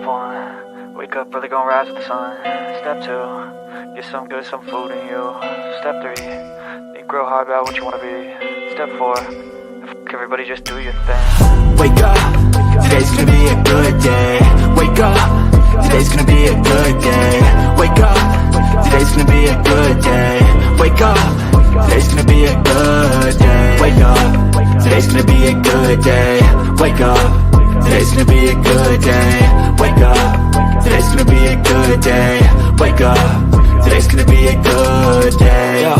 1, wake up, really gonna rise with the sun. Step 2, get some good, some food in you. Step 3, think real hard about what you wanna be. Step 4, everybody just do your thing. Wake up, today's gonna be a good day. Wake up, today's gonna be a good day. Wake up, today's gonna be a good day. Wake up, today's gonna be a good day. Wake up, today's gonna be a good day. Wake up, today's gonna be a good day. Wake up, today's gonna be a good day. Wake up, today's gonna be a good day. Yo.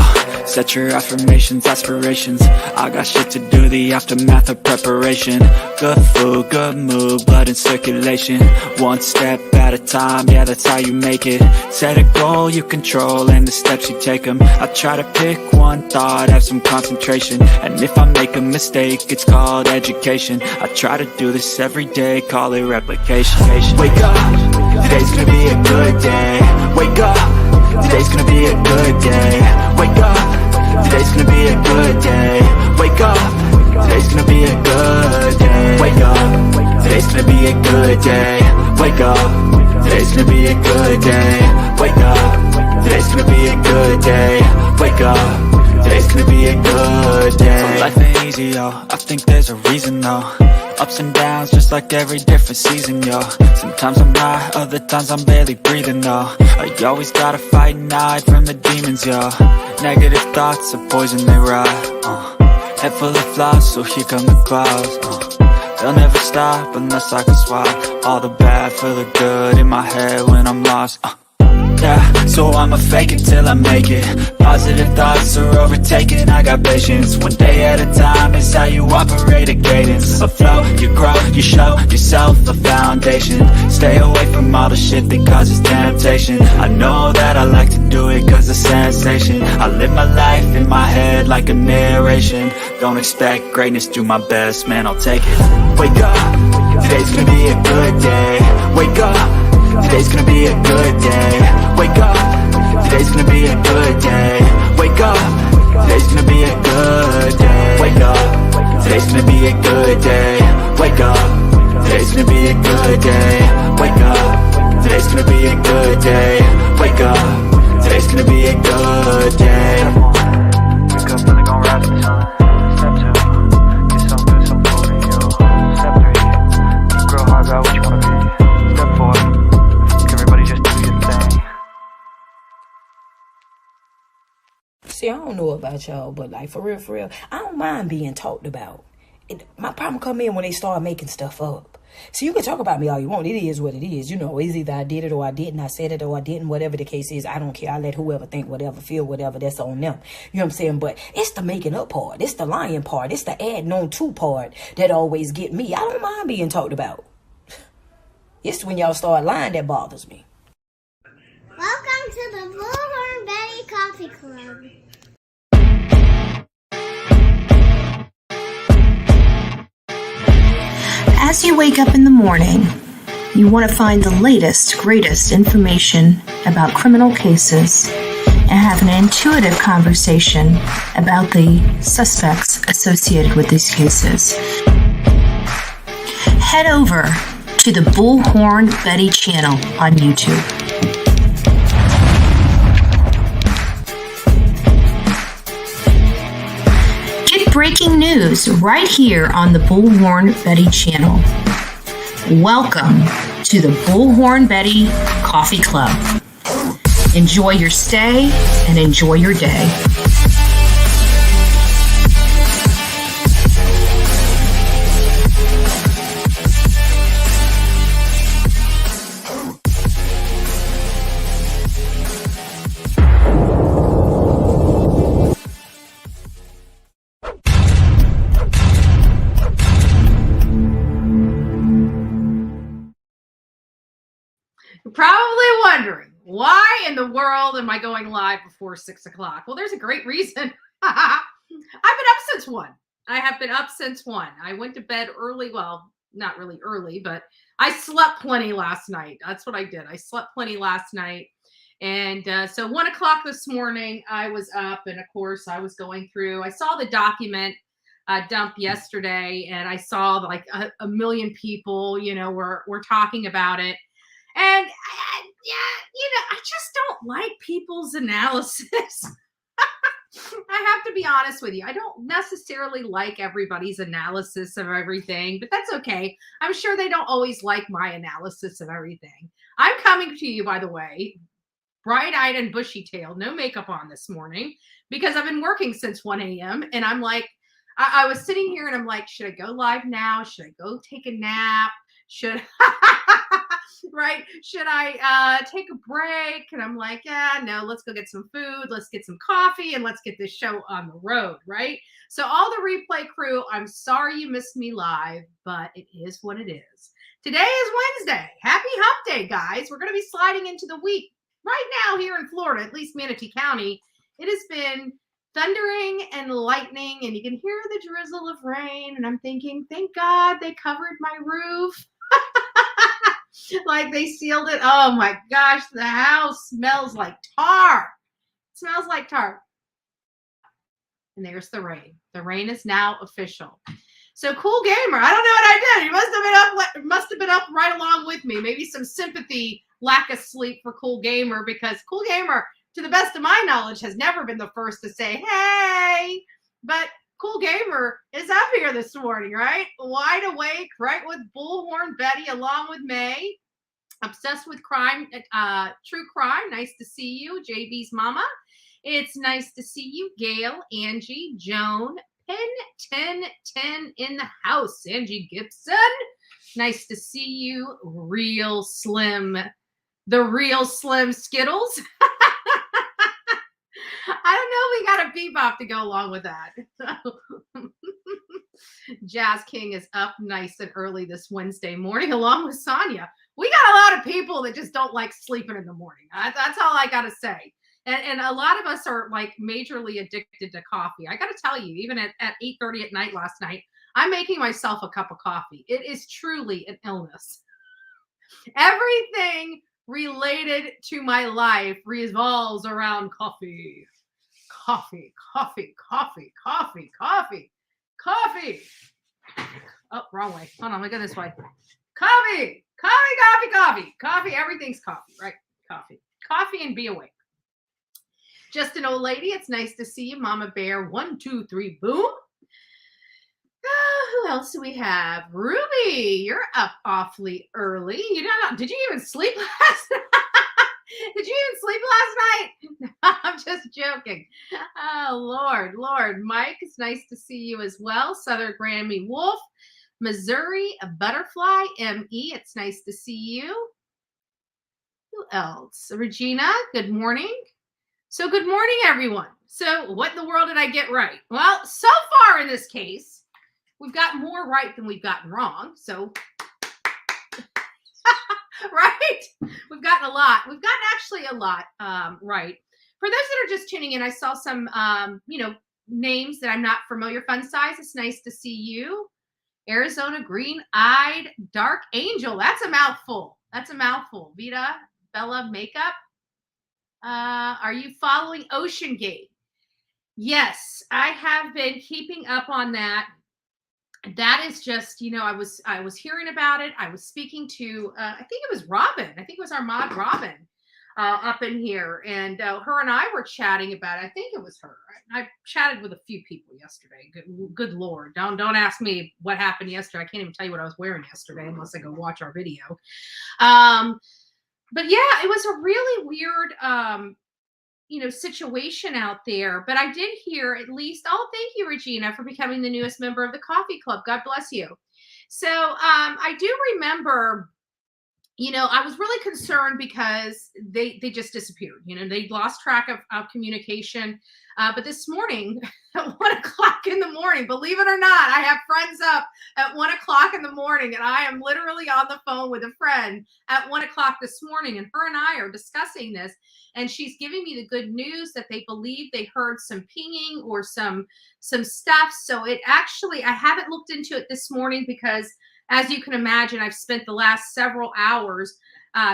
Set your affirmations, aspirations. I got shit to do, the aftermath of preparation. Good food, good mood, blood in circulation. One step at a time, yeah, that's how you make it. Set a goal you control and the steps you take them. I try to pick one thought, have some concentration. And if I make a mistake, it's called education. I try to do this every day, call it replication. Wake up, today's gonna be a good day. Wake up, today's gonna be a good day. Wake up, today's gonna be a good day. Wake up, today's gonna be a good day. Wake up, today's gonna be a good day. Wake up, today's gonna be a good day. Wake up, today's gonna be a good day. Wake up, today's gonna be a good day. So life ain't easy, yo, I think there's a reason though. Ups and downs, just like every different season, yo. Sometimes I'm high, other times I'm barely breathing, though. You always gotta fight and hide from the demons, yo. Negative thoughts are poison, they rot. Head full of flies, so here come the clouds. They'll never stop unless I can swap all the bad for the good in my head when I'm lost. Yeah, so I'ma fake it till I make it. Positive thoughts are overtaken, I got patience. One day at a time is how you operate a cadence. A flow, you grow, you show yourself a foundation. Stay away from all the shit that causes temptation. I know that I like to do it cause it's sensation. I live my life in my head like a narration. Don't expect greatness, do my best, man, I'll take it. Wake up, today's gonna be a good day. Wake up, today's gonna be a good day. Wake up, today's gonna be a good day. Wake up, today's gonna be a good day. Wake up, today's gonna be a good day. Wake up, today's gonna be a good day. Wake up, today's gonna be a good day. Wake up, today's gonna be a good day. Wake up, really gonna rise with the sun. Step 2, get some good, some food in you. Step 3, think real hard about what you wanna be. Step 4, everybody just do your thing. See, I don't know about y'all, but like for real, I don't mind being talked about. My problem come in when they start making stuff up. So you can talk about me all you want. It is what it is. You know, it's either I did it or I didn't. I said it or I didn't. Whatever the case is, I don't care. I let whoever think whatever, feel whatever. That's on them. You know what I'm saying? But it's the making up part. It's the lying part. It's the adding on to part that always get me. I don't mind being talked about. It's when y'all start lying that bothers me. Welcome to the Bullhorn Betty Coffee Club. As you wake up in the morning, you want to find the latest, greatest information about criminal cases and have an intuitive conversation about the suspects associated with these cases. Head over to the Bullhorn Betty channel on YouTube. Get breaking news right here on the Bullhorn Betty channel. Welcome to the Bullhorn Betty Coffee Club. Enjoy your stay and enjoy your day. You're probably wondering, why in the world am I going live before 6 o'clock? Well, there's a great reason. I've been up since 1. I have been up since 1. I went to bed early. Well, not really early, but I slept plenty last night. That's what I did. I slept plenty last night. And so 1 o'clock this morning, I was up. And of course, I was going through. I saw the document dump yesterday, and I saw like a million people, were talking about it. And I just don't like people's analysis. I have to be honest with you. I don't necessarily like everybody's analysis of everything, but that's okay. I'm sure they don't always like my analysis of everything. I'm coming to you, by the way, bright-eyed and bushy-tailed, no makeup on this morning, because I've been working since 1 a.m. And I'm like, I was sitting here and I'm like, should I go live now? Should I go take a nap? Should right? Should I take a break? And I'm like, yeah, no, let's go get some food. Let's get some coffee and let's get this show on the road, right? So all the replay crew, I'm sorry you missed me live, but it is what it is. Today is Wednesday. Happy Hump Day, guys. We're going to be sliding into the week. Right now here in Florida, at least Manatee County, it has been thundering and lightning, and you can hear the drizzle of rain. And I'm thinking, thank God they covered my roof. Like they sealed it. Oh my gosh, the house smells like tar. It smells like tar. And there's the rain. The rain is now official. So Cool Gamer, I don't know what I did. He must have been up right along with me. Maybe some sympathy, lack of sleep for Cool Gamer, because Cool Gamer, to the best of my knowledge, has never been the first to say, hey, but Cool Gamer is up here this morning, right? Wide awake, right with Bullhorn Betty along with May. Obsessed with crime, true crime. Nice to see you, JB's mama. It's nice to see you, Gail, Angie, Joan, Pin 1010 in the house. Angie Gibson. Nice to see you, Real Slim. The Real Slim Skittles. I don't know. We got a bebop to go along with that. Jazz King is up nice and early this Wednesday morning along with Sonia. We got a lot of people that just don't like sleeping in the morning. That's all I got to say. And a lot of us are like majorly addicted to coffee. I got to tell you, even at 8:30 at night last night, I'm making myself a cup of coffee. It is truly an illness. Everything related to my life revolves around coffee. Coffee, coffee, coffee, coffee, coffee, coffee. Oh, wrong way. Hold on, let me go this way. Coffee, coffee, coffee, coffee, coffee. Everything's coffee, right? Coffee, coffee, and be awake. Just an old lady. It's nice to see you, Mama Bear. 1, 2, 3, boom. Who else do we have? Ruby, you're up awfully early. Did you even sleep last night? Did you even sleep last night? I'm just joking. Oh, Lord. Mike, it's nice to see you as well. Southern Grammy Wolf. Missouri, a butterfly. M.E., it's nice to see you. Who else? Regina, good morning. So good morning, everyone. So what in the world did I get right? Well, so far in this case, we've got more right than we've gotten wrong. So, right? We've gotten a lot. We've gotten actually a lot right. For those that are just tuning in, I saw some, names that I'm not familiar. Fun Size, it's nice to see you. Arizona Green-Eyed Dark Angel. That's a mouthful. Vita Bella Makeup. Are you following Ocean Gate? Yes, I have been keeping up on that. That is just, I was hearing about it. I was speaking to, I think it was Robin. I think it was our mod Robin up in here. And her and I were chatting about it. I think it was her. I chatted with a few people yesterday. Good Lord. Don't ask me what happened yesterday. I can't even tell you what I was wearing yesterday unless I go watch our video. But yeah, it was a really weird, situation out there. But I did hear at least, thank you, Regina, for becoming the newest member of the Coffee Club. God bless you. So I do remember, I was really concerned because they just disappeared. They lost track of communication. But this morning at 1:00 in the morning, believe it or not, I have friends up at 1:00 in the morning, and I am literally on the phone with a friend at 1:00 this morning, and her and I are discussing this, and she's giving me the good news that they believe they heard some pinging or some stuff. So it actually, I haven't looked into it this morning because, as you can imagine, I've spent the last several hours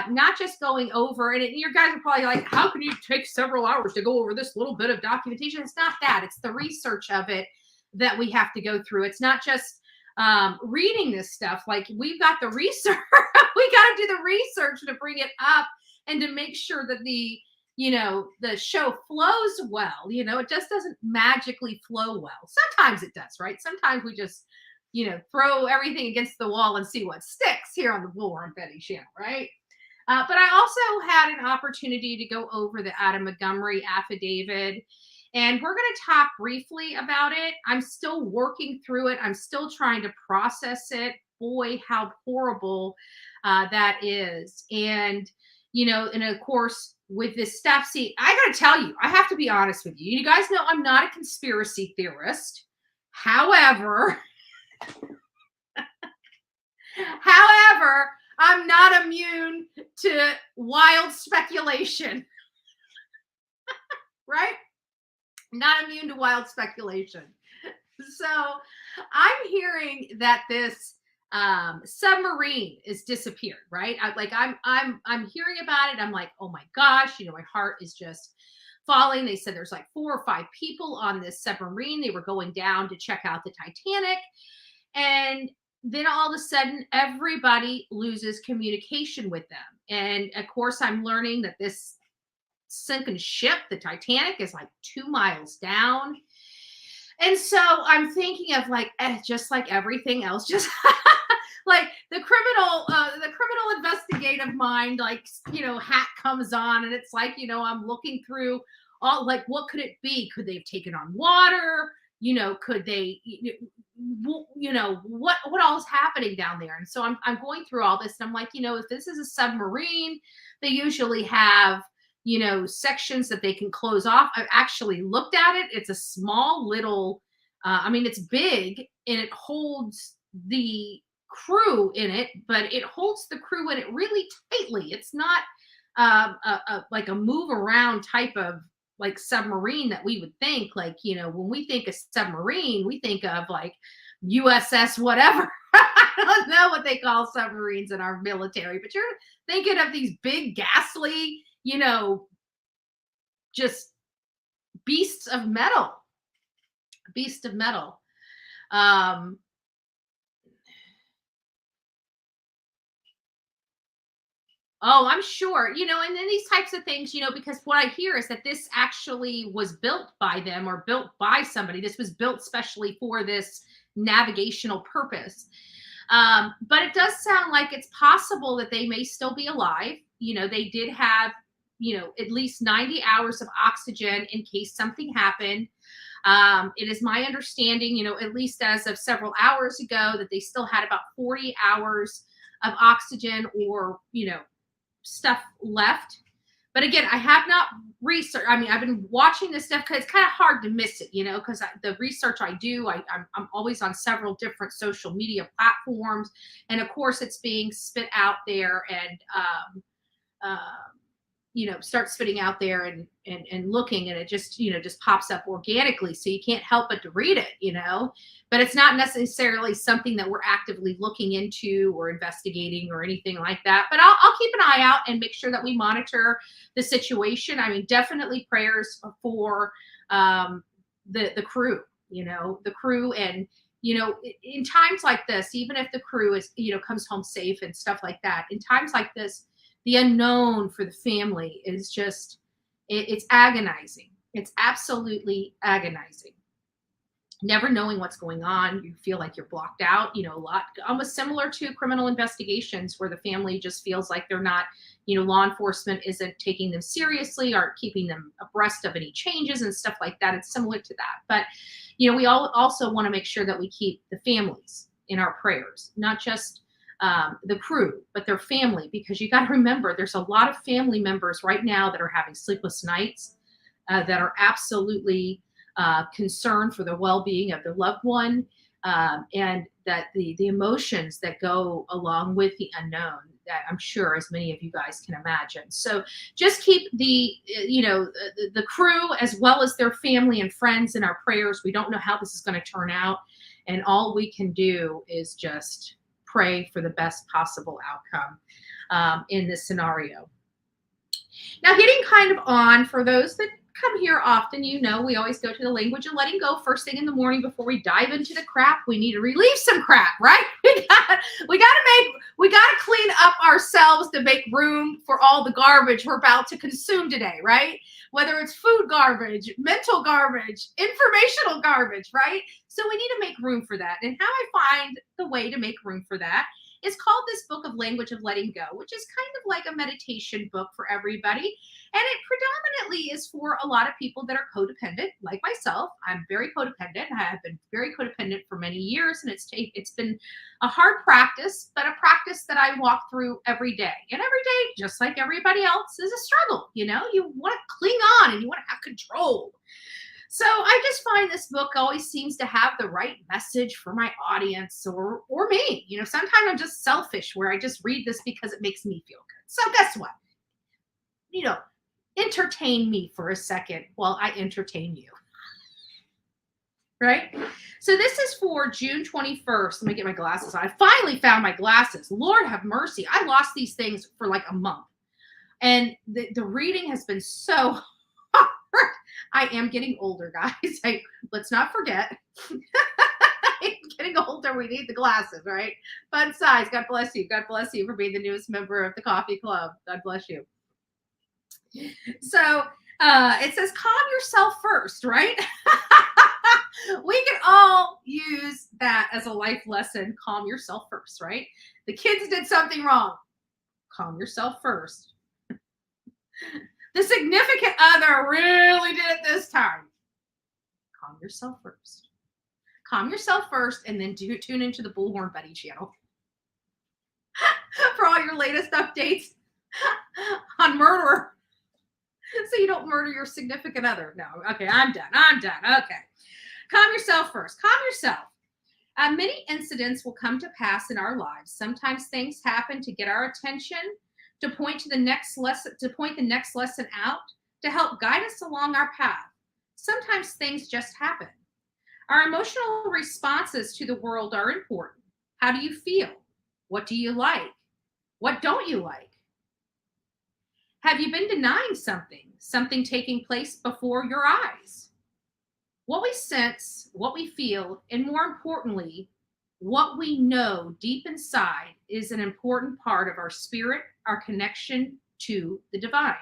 not just going over, and you guys are probably like, how can you take several hours to go over this little bit of documentation? It's not that. It's the research of it that we have to go through. It's not just reading this stuff. Like, we've got the research. we got to do the research to bring it up and to make sure that the show flows well. It just doesn't magically flow well. Sometimes it does, right? Sometimes we just, throw everything against the wall and see what sticks here on the Bullhorn Betty channel, right? But I also had an opportunity to go over the Adam Montgomery affidavit, and we're going to talk briefly about it. I'm still working through it. I'm still trying to process it. Boy, how horrible that is. And, and of course, with this stuff, see, I got to tell you, I have to be honest with you. You guys know I'm not a conspiracy theorist. However, I'm not immune to wild speculation, right? Not immune to wild speculation. So I'm hearing that this submarine is disappeared, right? I'm hearing about it. I'm like, oh my gosh, my heart is just falling. They said there's like 4 or 5 people on this submarine. They were going down to check out the Titanic. And then all of a sudden, everybody loses communication with them. And of course, I'm learning that this sinking ship, the Titanic, is like 2 miles down. And so I'm thinking of just like everything else, just like the criminal investigative mind, hat comes on, and it's like, I'm looking through all, like, what could it be? Could they have taken on water? Could they, what all is happening down there? And so I'm going through all this, and I'm like, if this is a submarine, they usually have, sections that they can close off. I've actually looked at it. It's a small little, it's big, and it holds the crew in it, but it holds the crew in it really tightly. It's not like a move around type of like submarine that we would think, like, when we think of submarine, we think of like USS whatever. I don't know what they call submarines in our military, but you're thinking of these big, ghastly, just beasts of metal. Oh, I'm sure, and then these types of things, because what I hear is that this actually was built by them or built by somebody. This was built specially for this navigational purpose. But it does sound like it's possible that they may still be alive. They did have, at least 90 hours of oxygen in case something happened. It is my understanding, at least as of several hours ago, that they still had about 40 hours of oxygen or, stuff left. But again, I have not researched. I've been watching this stuff because it's kind of hard to miss it, because the research I do, I'm always on several different social media platforms. And of course, it's being spit out there and, start spitting out there and looking, and it just, just pops up organically. So you can't help but to read it, but it's not necessarily something that we're actively looking into or investigating or anything like that. But I'll keep an eye out and make sure that we monitor the situation. Definitely prayers for the crew, the crew. And, in times like this, even if the crew is, comes home safe and stuff like that, in times like this, the unknown for the family is just, it's agonizing. It's absolutely agonizing. Never knowing what's going on. You feel like you're blocked out, a lot, almost similar to criminal investigations where the family just feels like they're not, law enforcement isn't taking them seriously or keeping them abreast of any changes and stuff like that. It's similar to that. But, we all also want to make sure that we keep the families in our prayers, not just the crew, but their family, because you got to remember there's a lot of family members right now that are having sleepless nights, that are absolutely concerned for the well-being of their loved one, and that the emotions that go along with the unknown, that I'm sure as many of you guys can imagine. So just keep the crew as well as their family and friends in our prayers. We don't know how this is going to turn out, and all we can do is just pray for the best possible outcome in this scenario. Now, getting kind of on, for those that come here often, we always go to the language of letting go first thing in the morning before we dive into the crap. We need to relieve some crap, right? We gotta clean clean up ourselves to make room for all the garbage we're about to consume today, right? Whether it's food garbage, mental garbage, informational garbage, right? So we need to make room for that. And how I find the way to make room for that is called this book of Language of Letting Go, which is kind of like a meditation book for everybody. And it predominantly is for a lot of people that are codependent, like myself. I'm very codependent. I have been very codependent for many years, and it's been a hard practice, but a practice that I walk through every day. And every day, just like everybody else, is a struggle. You know, you want to cling on and you want to have control. So I just find this book always seems to have the right message for my audience or me. You know, sometimes I'm just selfish where I just read this because it makes me feel good. So guess what? You know, entertain me for a second while I entertain you. Right? So this is for June 21st. Let me get my glasses on. I finally found my glasses. Lord have mercy. I lost these things for like a month. And the reading has been so hard. I am getting older, guys. Let's not forget. I'm getting older. We need the glasses, right? Fun size. God bless you. God bless you for being the newest member of the coffee club. God bless you. So it says, calm yourself first, right? We can all use that as a life lesson. Calm yourself first, right? The kids did something wrong. Calm yourself first. The significant other really did it this time. Calm yourself first. Calm yourself first, and then tune into the Bullhorn Betty channel for all your latest updates on murder. So you don't murder your significant other. No, okay, I'm done. Okay. Calm yourself first. Calm yourself. Many incidents will come to pass in our lives. Sometimes things happen to get our attention, to point the next lesson out, to help guide us along our path. Sometimes things just happen. Our emotional responses to the world are important. How do you feel? What do you like? What don't you like? Have you been denying something taking place before your eyes? What we sense, what we feel, and more importantly, what we know deep inside is an important part of our spirit, our connection to the divine.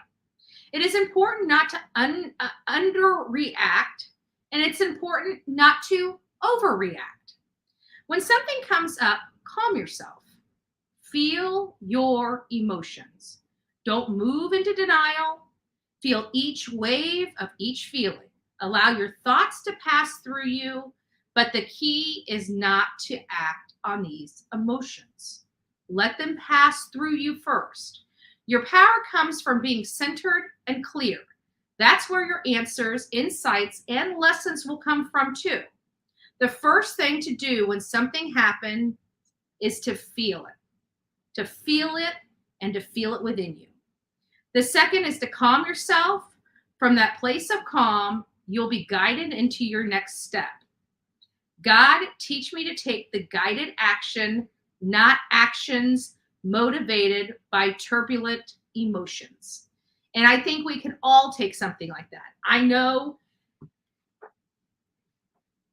It is important not to underreact, and it's important not to overreact. When something comes up, calm yourself. Feel your emotions. Don't move into denial. Feel each wave of each feeling. Allow your thoughts to pass through you, but the key is not to act on these emotions. Let them pass through you first. Your power comes from being centered and clear. That's where your answers, insights, and lessons will come from too. The first thing to do when something happens is to feel it. To feel it and to feel it within you. The second is to calm yourself. From that place of calm, you'll be guided into your next step. God, teach me to take the guided action, not actions motivated by turbulent emotions. And I think we can all take something like that. I know.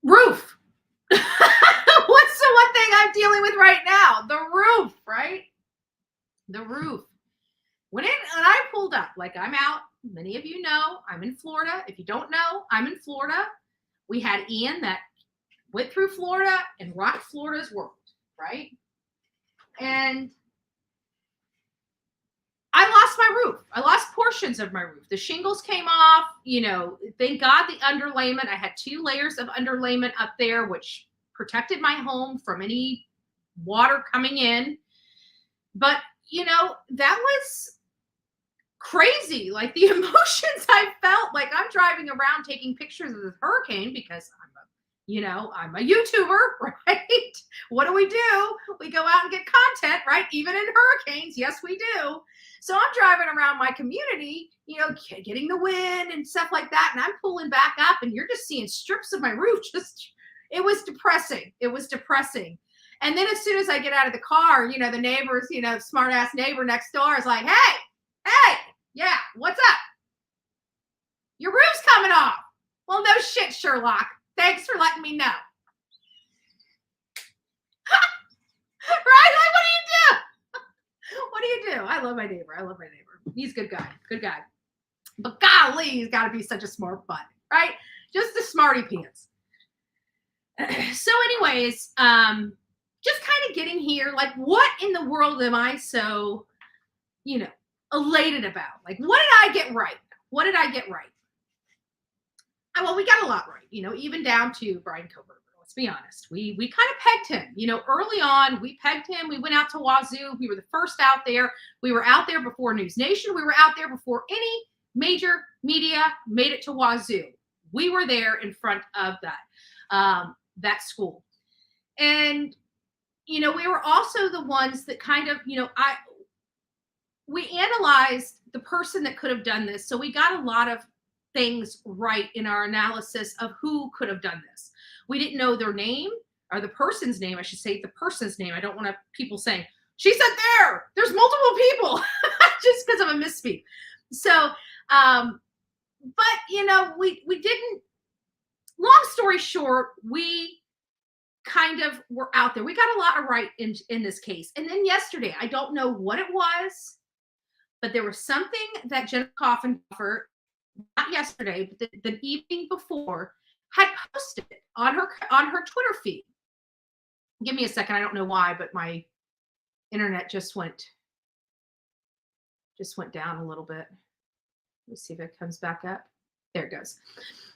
Roof. What's the one thing I'm dealing with right now? The roof, right? The roof. When I pulled up, like I'm out, many of you know, I'm in Florida. If you don't know, I'm in Florida. We had Ian that went through Florida and rocked Florida's world, right? And I lost my roof. I lost portions of my roof. The shingles came off, you know, thank God the underlayment. I had 2 layers of underlayment up there, which protected my home from any water coming in. But, you know, that was crazy. Like the emotions I felt, like I'm driving around taking pictures of the hurricane because I'm a YouTuber, right? What do? We go out and get content, right? Even in hurricanes. Yes, we do. So I'm driving around my community, you know, getting the wind and stuff like that. And I'm pulling back up and you're just seeing strips of my roof. It was depressing. It was depressing. And then as soon as I get out of the car, you know, the neighbors, you know, smart ass neighbor next door is like, hey, yeah, what's up? Your roof's coming off. Well, no shit, Sherlock. Thanks for letting me know. Right? Like, what do you do? I love my neighbor. He's a good guy. But golly, he's got to be such a smart butt, right? Just a smarty pants. So anyways, just kind of getting here, like, what in the world am I so, elated about? Like, what did I get right? Well, we got a lot right, even down to Bryan Kohberger. Let's be honest. We kind of pegged him, early on. We pegged him. We went out to Wazoo. We were the first out there. We were out there before News Nation. We were out there before any major media made it to Wazoo. We were there in front of that school. And, we were also the ones that kind of, we analyzed the person that could have done this. So we got a lot of things right in our analysis of who could have done this. We didn't know their name, or the person's name, I should say the person's name. I don't want people saying, she said there's multiple people, just because of a misspeak. So, but, we didn't, long story short, we kind of were out there. We got a lot of right in this case. And then yesterday, I don't know what it was, but there was something that Jennifer Coffindorfer, not yesterday, but the evening before, had posted on her Twitter feed. Give me a second. I don't know why, but my internet just went down a little bit. Let's see if it comes back up. There it goes.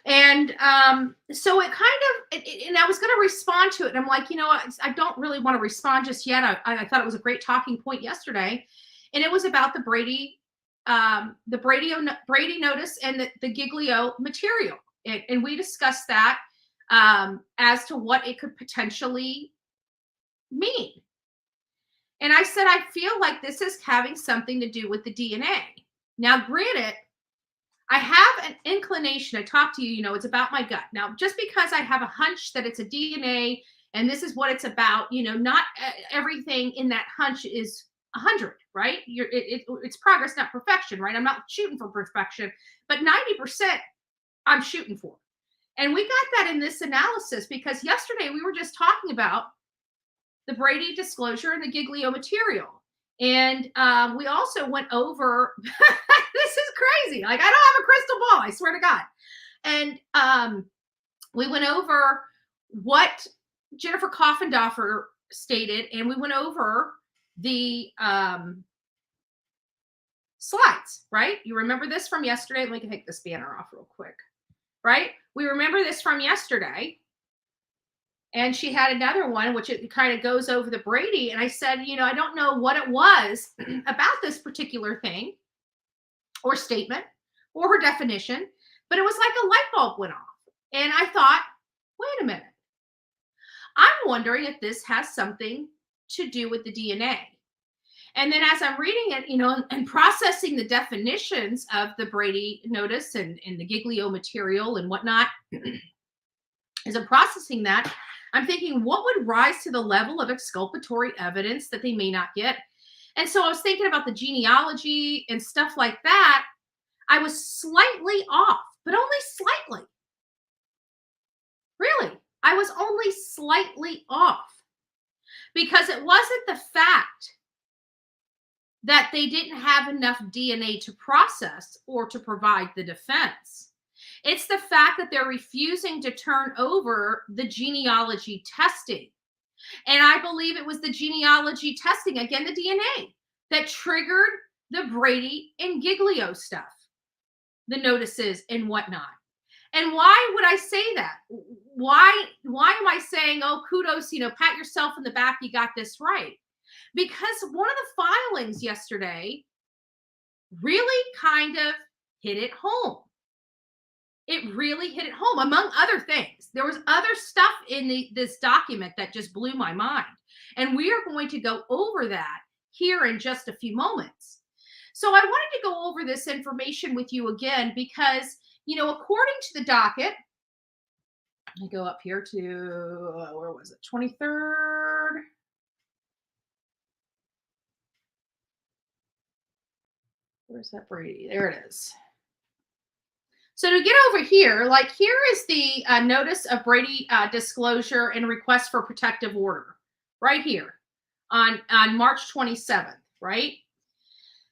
And so it kind of, and I was going to respond to it. And I'm like, I don't really want to respond just yet. I thought it was a great talking point yesterday. And it was about the Brady notice and the Giglio material. And we discussed that as to what it could potentially mean. And I said, I feel like this is having something to do with the DNA. Now, granted, I have an inclination. I talked to you, it's about my gut. Now, just because I have a hunch that it's a DNA and this is what it's about, not everything in that hunch is 100, right? It's progress, not perfection, right? I'm not shooting for perfection, but 90% I'm shooting for. And we got that in this analysis because yesterday we were just talking about the Brady disclosure and the Giglio material. And we also went over, this is crazy. Like, I don't have a crystal ball, I swear to God. And we went over what Jennifer Coffindorfer stated, and we went over the slides, right? You remember this from yesterday? Let me take this banner off real quick, right? We remember this from yesterday. And she had another one, which it kind of goes over the Brady. And I said, I don't know what it was about this particular thing or statement or her definition, but it was like a light bulb went off. And I thought, wait a minute. I'm wondering if this has something to do with the DNA. And then as I'm reading it, and processing the definitions of the Brady notice and the Giglio material and whatnot, as I'm processing that, I'm thinking, what would rise to the level of exculpatory evidence that they may not get? And so I was thinking about the genealogy and stuff like that. I was slightly off, but only slightly. Really, I was only slightly off because it wasn't the fact that they didn't have enough DNA to process or to provide the defense. It's the fact that they're refusing to turn over the genealogy testing. And I believe it was the genealogy testing, again, the DNA, that triggered the Brady and Giglio stuff, the notices and whatnot. And why would I say that? Why am I saying, oh, kudos, pat yourself in the back, you got this right? Because one of the filings yesterday really kind of hit it home. It really hit it home, among other things. There was other stuff in this document that just blew my mind. And we are going to go over that here in just a few moments. So I wanted to go over this information with you again because, according to the docket, I go up here to, where was it? 23rd. Where's that Brady? There it is. So to get over here, here is the notice of Brady disclosure and request for protective order right here on March 27th, right?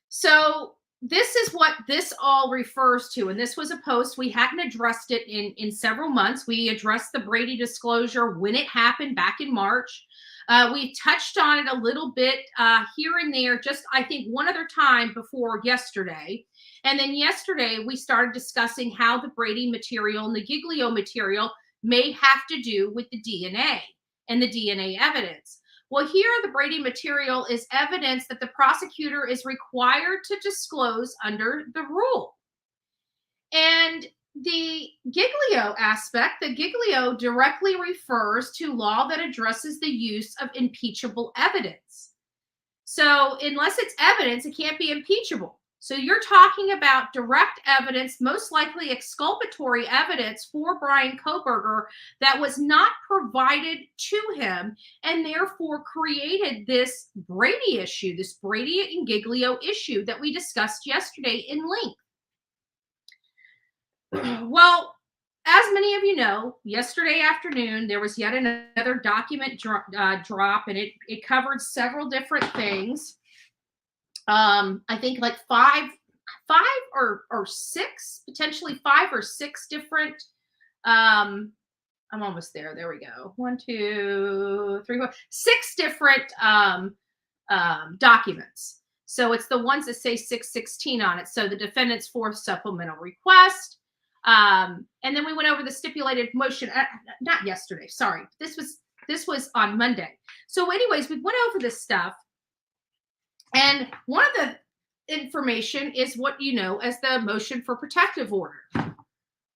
So this is what this all refers to. And this was a post. We hadn't addressed it in several months. We addressed the Brady disclosure when it happened back in March. We touched on it a little bit here and there, just I think one other time before yesterday. And then yesterday we started discussing how the Brady material and the Giglio material may have to do with the DNA and the DNA evidence. Well, here the Brady material is evidence that the prosecutor is required to disclose under the rule. And the Giglio aspect, the Giglio directly refers to law that addresses the use of impeachable evidence. So unless it's evidence, it can't be impeachable. So you're talking about direct evidence, most likely exculpatory evidence for Bryan Kohberger that was not provided to him and therefore created this Brady issue, this Brady and Giglio issue that we discussed yesterday in length. Well, as many of you know, yesterday afternoon, there was yet another document drop, and it covered several different things. I think like five or six, potentially 5 or 6 different, I'm almost there. There we go. 1, 2, 3, 4, 6 different documents. So it's the ones that say 616 on it. So the defendant's fourth supplemental request. And then we went over the stipulated motion, not yesterday, sorry. This was on Monday. So anyways, we went over this stuff. And one of the information is what you know as the motion for protective order,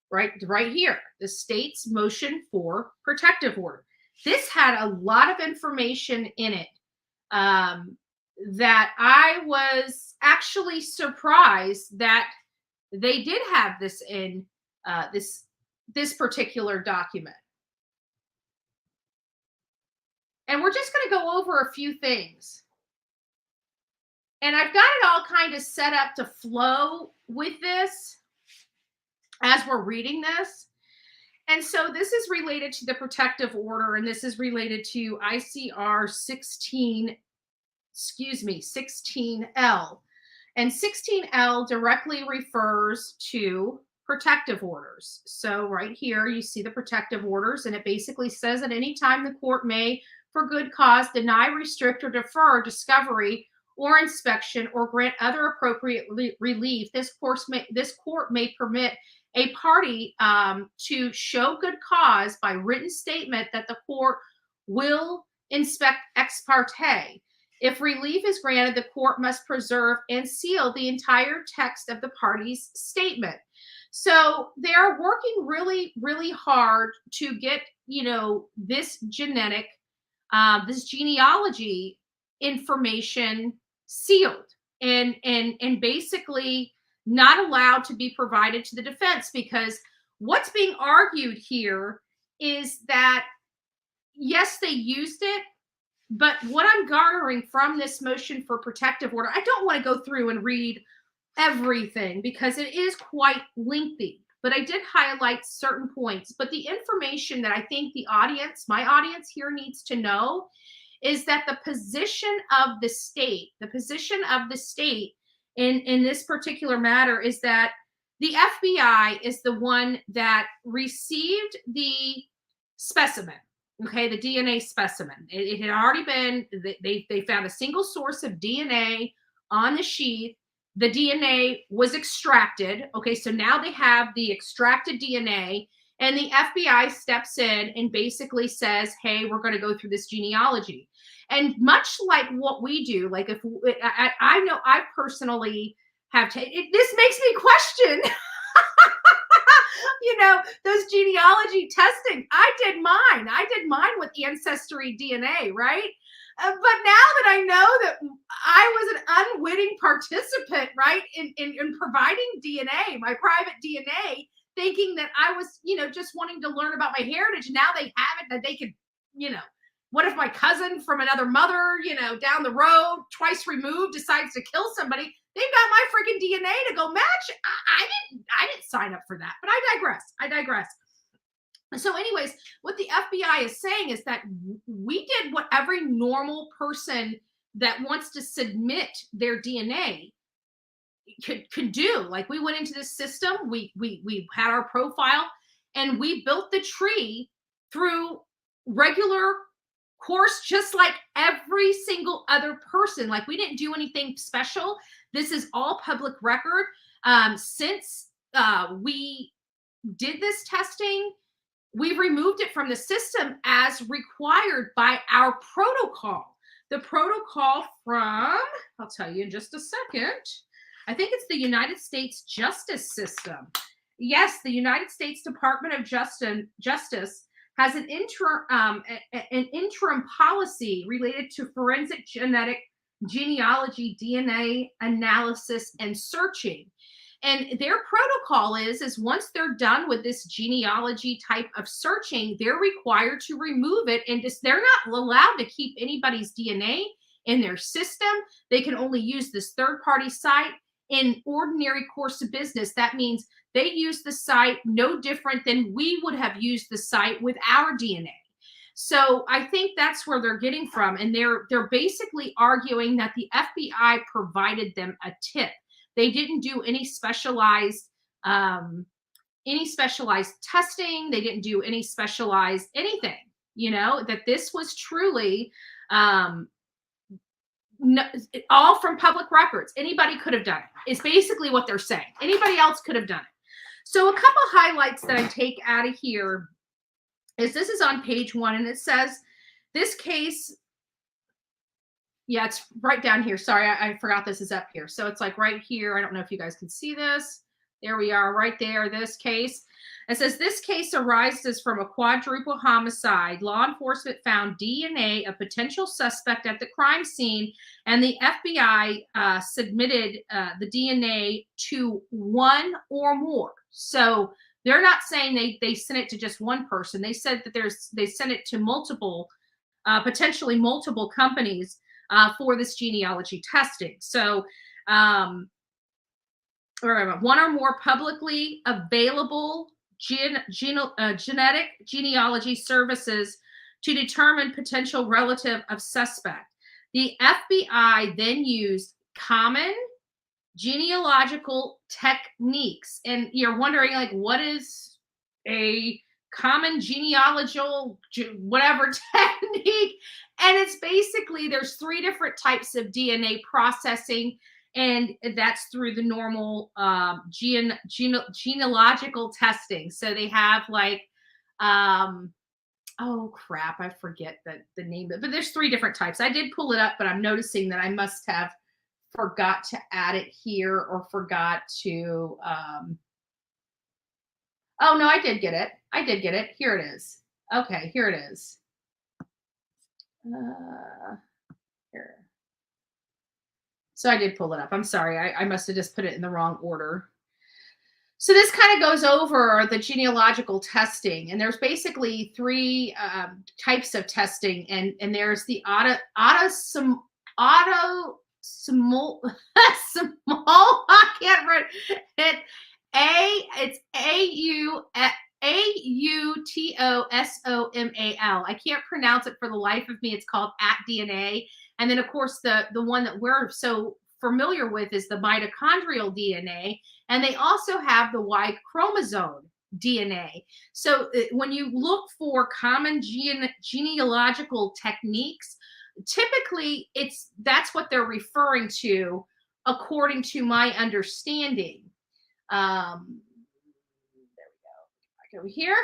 right here, the state's motion for protective order. This had a lot of information in it that I was actually surprised that they did have this in this particular document. And we're just going to go over a few things. And I've got it all kind of set up to flow with this as we're reading this. And so this is related to the protective order, and this is related to ICR 16L. And 16L directly refers to protective orders. So right here, you see the protective orders, and it basically says at any time the court may, for good cause, deny, restrict, or defer discovery or inspection, or grant other appropriate relief. This court may permit a party to show good cause by written statement that the court will inspect ex parte. If relief is granted, the court must preserve and seal the entire text of the party's statement. So they are working really, really hard to get, this this genealogy information sealed and basically not allowed to be provided to the defense, because what's being argued here is that, yes, they used it, but what I'm garnering from this motion for protective order, I don't want to go through and read everything because it is quite lengthy, but I did highlight certain points. But the information that I think my audience here needs to know is that the position of the state in this particular matter is that the FBI is the one that received the specimen, okay, the DNA specimen. It had already been, they found a single source of DNA on the sheath. The DNA was extracted. Okay, so now they have the extracted DNA, and the FBI steps in and basically says, hey, we're going to go through this genealogy. And much like what we do, like if I know I personally have taken, this makes me question, those genealogy testing. I did mine with Ancestry DNA, right? But now that I know that I was an unwitting participant, right, in providing DNA, my private DNA, thinking that I was, just wanting to learn about my heritage. Now they have it, that they could, what if my cousin from another mother, down the road, twice removed, decides to kill somebody? They've got my freaking DNA to go match. I didn't sign up for that, but I digress. So anyways, what the FBI is saying is that we did what every normal person that wants to submit their DNA could do. Like, we went into this system, we had our profile, and we built the tree through regular course, just like every single other person. Like, we didn't do anything special. This is all public record. Since we did this testing, we've removed it from the system as required by our protocol. The protocol from, I'll tell you in just a second, I think it's the United States Justice System. Yes, the United States Department of Justice has an interim policy related to forensic genetic genealogy, DNA analysis, and searching. And their protocol is once they're done with this genealogy type of searching, they're required to remove it, and they're not allowed to keep anybody's DNA in their system. They can only use this third-party site in ordinary course of business. That means they use the site no different than we would have used the site with our DNA. So I think that's where they're getting from, and they're basically arguing that the FBI provided them a tip. They didn't do any specialized testing. They didn't do any specialized anything, that this was truly all from public records. Anybody could have done it, is basically what they're saying. Anybody else could have done it. So a couple highlights that I take out of here is this is on page 1, and it says this case. Yeah, it's right down here. Sorry, I forgot this is up here. So it's like right here. I don't know if you guys can see this. There we are right there, this case. It says this case arises from a quadruple homicide. Law enforcement found DNA of potential suspect at the crime scene, and the FBI submitted the DNA to one or more. So they're not saying they sent it to just one person. They said that they sent it to multiple, potentially multiple companies for this genealogy testing. So one or more publicly available genetic genealogy services to determine potential relative of suspect. The FBI then used common genealogical techniques. And you're wondering, like, what is a common genealogical whatever technique? And it's basically, there's 3 different types of DNA processing, and that's through the normal genealogical testing. So they have like, oh crap, I forget the name of it, but there's 3 different types. I did pull it up, but I'm noticing that I must have forgot to add it here, or forgot to, oh no, I did get it. Here it is. Okay, here it is. Here. So I did pull it up. I'm sorry. I must have just put it in the wrong order. So this kind of goes over the genealogical testing, and there's basically 3 types of testing, and there's the small. I can't read it. It's AUTOSOMAL. I can't pronounce it for the life of me. It's called @DNA. And then, of course, the one that we're so familiar with is the mitochondrial DNA. And they also have the Y chromosome DNA. So when you look for common genealogical techniques, typically that's what they're referring to, according to my understanding. There we go. Back over here.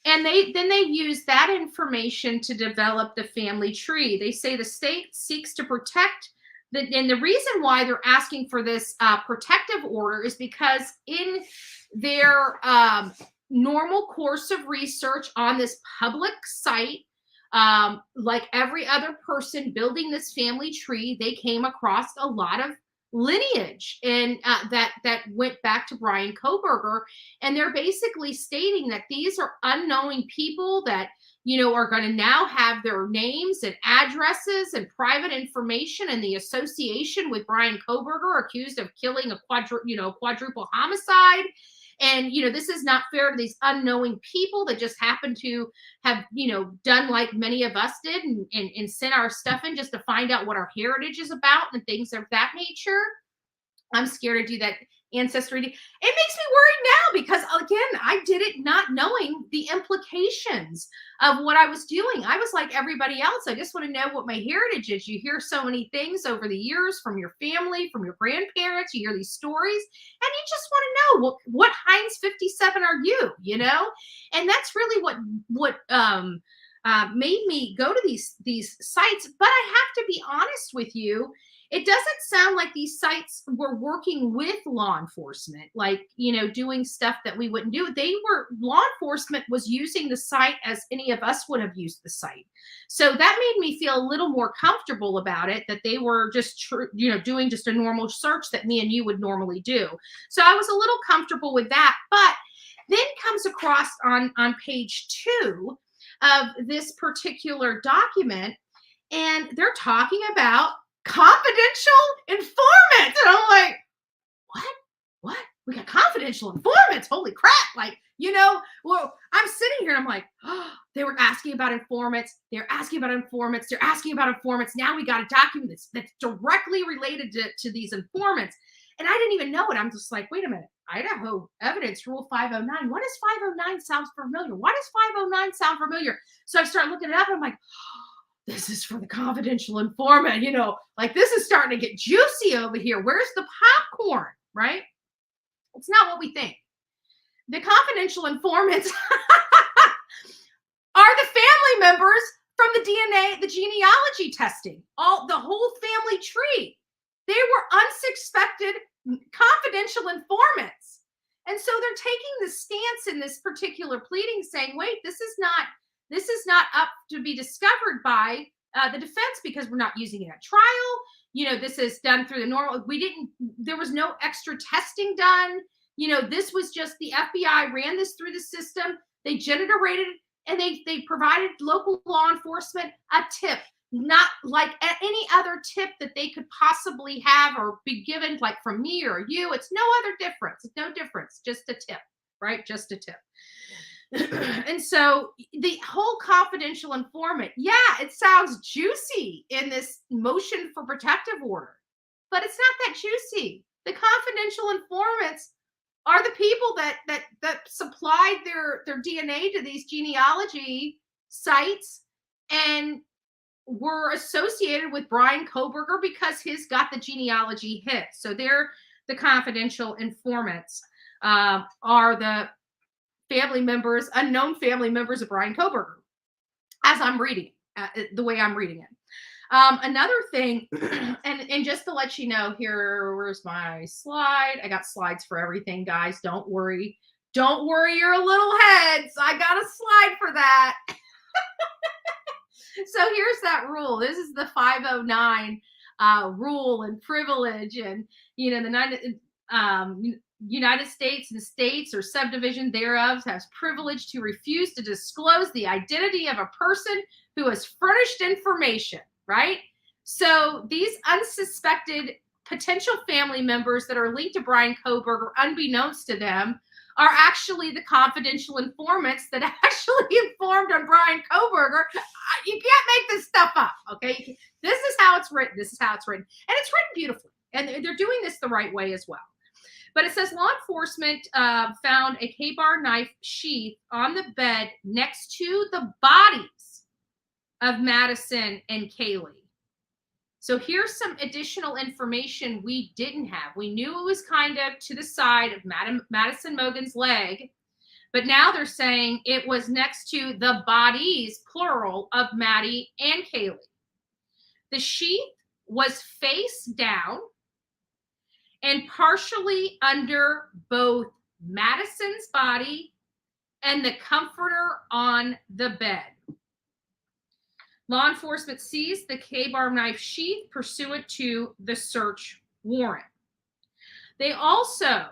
And they use that information to develop the family tree. They say the state seeks to protect, and the reason why they're asking for this protective order is because in their normal course of research on this public site, like every other person building this family tree, they came across a lot of lineage, and that went back to Bryan Kohberger, and they're basically stating that these are unknowing people that are going to now have their names and addresses and private information and the association with Bryan Kohberger, accused of killing a quadruple homicide. And, this is not fair to these unknowing people that just happen to have, done like many of us did and sent our stuff in just to find out what our heritage is about and things of that nature. I'm scared to do that ancestry. It makes me worried now because, again, I did it not knowing the implications of what I was doing. I was like everybody else. I just want to know what my heritage is. You hear so many things over the years from your family, from your grandparents. You hear these stories, and you just want to know what Heinz 57 are you, And that's really what made me go to these sites. But I have to be honest with you. It doesn't sound like these sites were working with law enforcement, like, doing stuff that we wouldn't do. Law enforcement was using the site as any of us would have used the site. So that made me feel a little more comfortable about it, that they were just, doing just a normal search that me and you would normally do. So I was a little comfortable with that. But then comes across on page 2 of this particular document, and they're talking about confidential informants. And I'm like, what? We got confidential informants. Holy crap. Like, well, I'm sitting here and I'm like, oh, they were asking about informants. They're asking about informants. They're asking about informants. Now we got a document that's directly related to these informants. And I didn't even know it. I'm just like, wait a minute. Idaho Evidence Rule 509. What does 509 sound familiar? Why does 509 sound familiar? So I start looking it up and I'm like, this is for the confidential informant, like this is starting to get juicy over here. Where's the popcorn, right? It's not what we think. The confidential informants are the family members from the DNA, the genealogy testing, the whole family tree. They were unsuspected confidential informants. And so they're taking the stance in this particular pleading saying, wait, this is not up to be discovered by the defense because we're not using it at trial. This is done through the normal. There was no extra testing done. This was just the FBI ran this through the system. They generated and they provided local law enforcement a tip, not like any other tip that they could possibly have or be given, like from me or you. It's no other difference. It's no difference. Just a tip, right? Just a tip. And so the whole confidential informant, it sounds juicy in this motion for protective order, but it's not that juicy. The confidential informants are the people that supplied their DNA to these genealogy sites and were associated with Bryan Kohberger because he's got the genealogy hit. So they're the confidential informants, are the unknown family members of Bryan Kohberger, as I'm reading it, the way I'm reading it. Another thing, and just to let you know here, where's my slide? I got slides for everything, guys. Don't worry your little heads. I got a slide for that. So here's that rule. This is the 509 rule and privilege, and the United States and states or subdivision thereof has privilege to refuse to disclose the identity of a person who has furnished information, right? So these unsuspected potential family members that are linked to Bryan Kohberger, unbeknownst to them, are actually the confidential informants that actually informed on Bryan Kohberger. You can't make this stuff up, okay? This is how it's written. And it's written beautifully. And they're doing this the right way as well. But it says law enforcement found a K-bar knife sheath on the bed next to the bodies of Madison and Kaylee. So here's some additional information we didn't have. We knew it was kind of to the side of Madison Mogen's leg, but now they're saying it was next to the bodies, plural, of Maddie and Kaylee. The sheath was face down and partially under both Madison's body and the comforter on the bed. Law enforcement seized the K-bar knife sheath pursuant to the search warrant. They also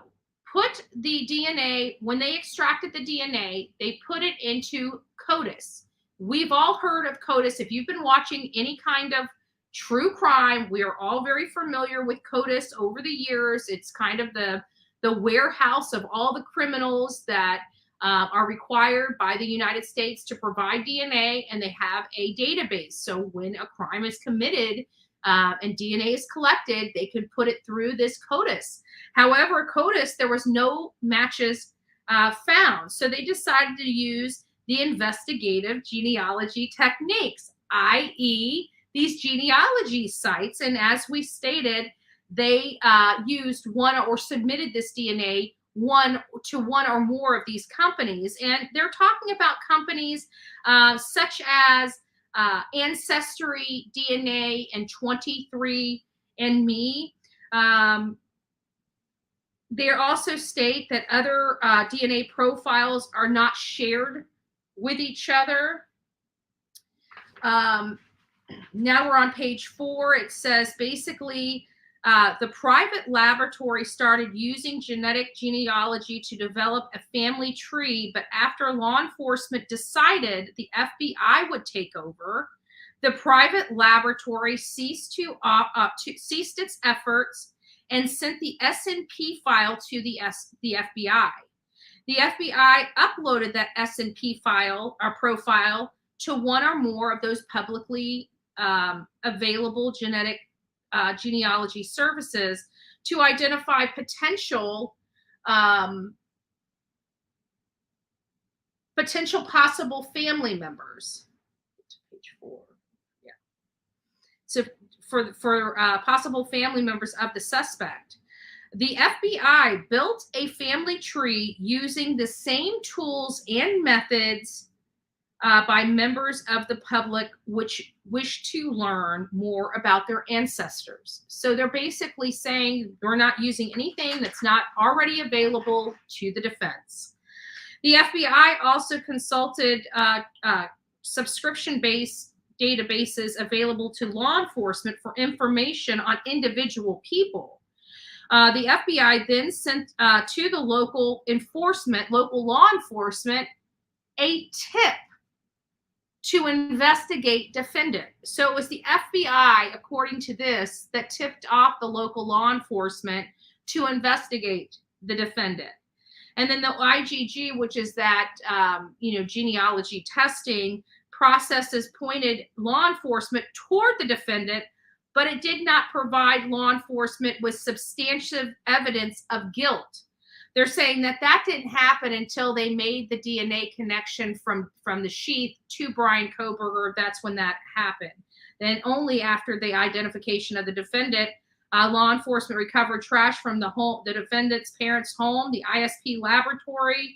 put the DNA, when they extracted the DNA, they put it into CODIS. We've all heard of CODIS. If you've been watching any kind of true crime, we are all very familiar with CODIS over the years. It's kind of the the warehouse of all the criminals that are required by the United States to provide DNA, and they have a database. So when a crime is committed and DNA is collected, they can put it through this CODIS. However, CODIS, there was no matches found. So they decided to use the investigative genealogy techniques, i.e., these genealogy sites. And as we stated, they used one or submitted this DNA one or more of these companies. And they're talking about companies such as Ancestry DNA and 23andMe. They also state that other DNA profiles are not shared with each other. Now we're on page 4. It says basically the private laboratory started using genetic genealogy to develop a family tree, but after law enforcement decided the FBI would take over, the private laboratory ceased its efforts and sent the SNP file to the FBI. The FBI uploaded that SNP file or profile to one or more of those publicly available genetic genealogy services to identify potential possible family members. Page 4. Yeah. So for possible family members of the suspect, the FBI built a family tree using the same tools and methods by members of the public which wish to learn more about their ancestors. So they're basically saying we're not using anything that's not already available to the defense. The FBI also consulted subscription-based databases available to law enforcement for information on individual people. The FBI then sent to the local law enforcement, a tip to investigate defendant. So it was the FBI, according to this, that tipped off the local law enforcement to investigate the defendant. And then the IGG, which is that genealogy testing processes, pointed law enforcement toward the defendant, but it did not provide law enforcement with substantive evidence of guilt. They're saying that didn't happen until they made the DNA connection from the sheath to Bryan Kohberger. That's when that happened. Then only after the identification of the defendant, law enforcement recovered trash from the defendant's parents' home. The ISP laboratory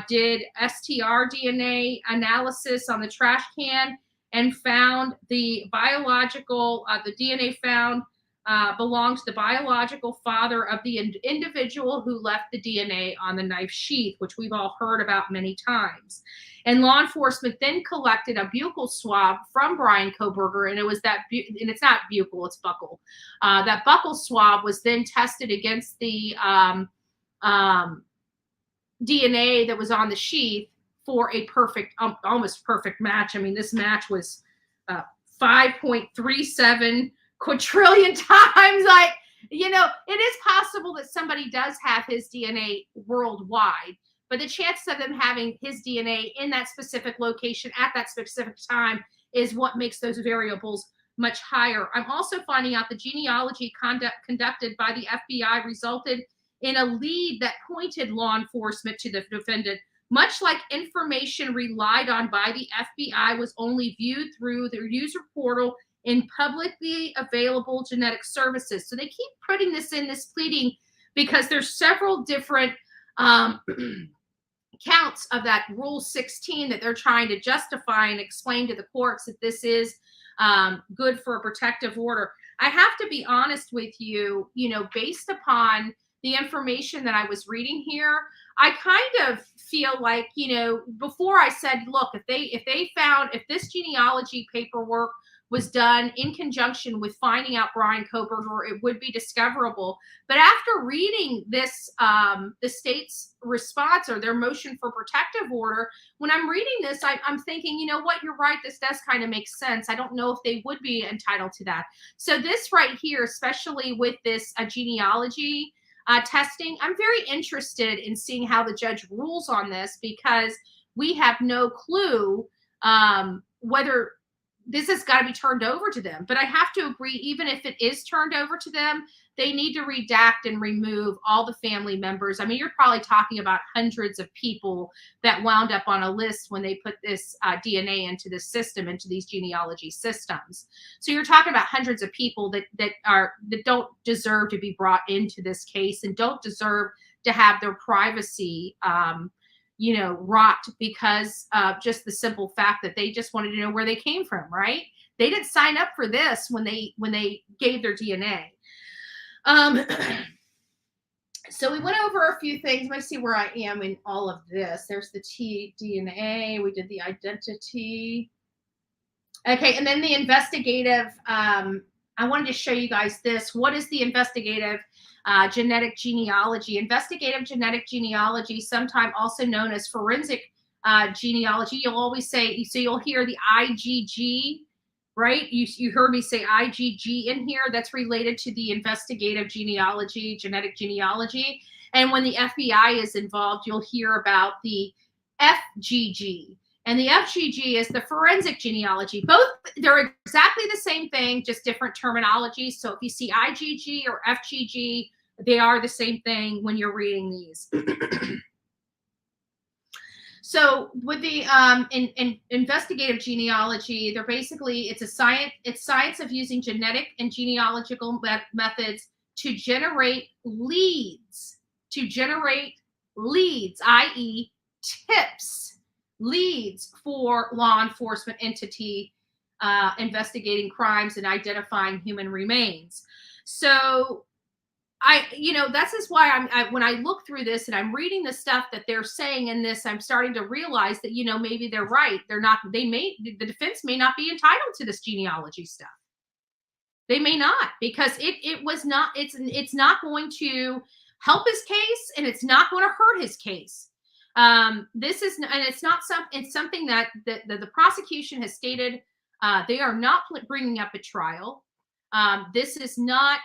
did STR DNA analysis on the trash can and found the DNA found belonged to the biological father of the individual who left the DNA on the knife sheath, which we've all heard about many times. And law enforcement then collected a buccal swab from Bryan Kohberger, and and it's not buccal, it's buccal. That buccal swab was then tested against the DNA that was on the sheath for a perfect, almost perfect match. I mean, this match was 5.37 quadrillion times. It is possible that somebody does have his DNA worldwide, but the chances of them having his DNA in that specific location at that specific time is what makes those variables much higher. I'm also finding out the genealogy conducted by the FBI resulted in a lead that pointed law enforcement to the defendant, much like information relied on by the FBI was only viewed through their user portal in publicly available genetic services. So they keep putting this in this pleading because there's several different counts of that Rule 16 that they're trying to justify and explain to the courts that this is good for a protective order. I have to be honest with you, based upon the information that I was reading here, I kind of feel like, before I said, look, if this genealogy paperwork was done in conjunction with finding out Bryan Kohberger, it would be discoverable. But after reading this, the state's response or their motion for protective order, when I'm reading this, I'm thinking, you know what, you're right, this does kind of make sense. I don't know if they would be entitled to that. So this right here, especially with this genealogy testing. I'm very interested in seeing how the judge rules on this, because we have no clue whether this has got to be turned over to them. But I have to agree, even if it is turned over to them, they need to redact and remove all the family members. I mean, you're probably talking about hundreds of people that wound up on a list when they put this DNA into the system, into these genealogy systems. So you're talking about hundreds of people that don't deserve to be brought into this case and don't deserve to have their privacy rocked because of just the simple fact that they just wanted to know where they came from, right? They didn't sign up for this when they gave their DNA. So we went over a few things. Let me see where I am in all of this. There's the DNA. We did the identity. Okay, and then the investigative. I wanted to show you guys this. What is the investigative genetic genealogy? Investigative genetic genealogy, sometimes also known as forensic genealogy. You'll always say, so you'll hear the IgG, right? You heard me say IgG in here. That's related to the investigative genealogy, genetic genealogy. And when the FBI is involved, you'll hear about the FGG. And the FGG is the forensic genealogy. Both, they're exactly the same thing, just different terminology. So if you see IgG or FGG, they are the same thing when you're reading these. So with the in investigative genealogy, they're basically, it's science of using genetic and genealogical methods to generate leads, i.e. tips, leads for law enforcement entity investigating crimes and identifying human remains. So this is why when I look through this and I'm reading the stuff that they're saying in this, I'm starting to realize that, maybe they're right. The defense may not be entitled to this genealogy stuff. They may not, because it's not going to help his case, and it's not going to hurt his case. It's something that the prosecution has stated they are not bringing up at trial. This is not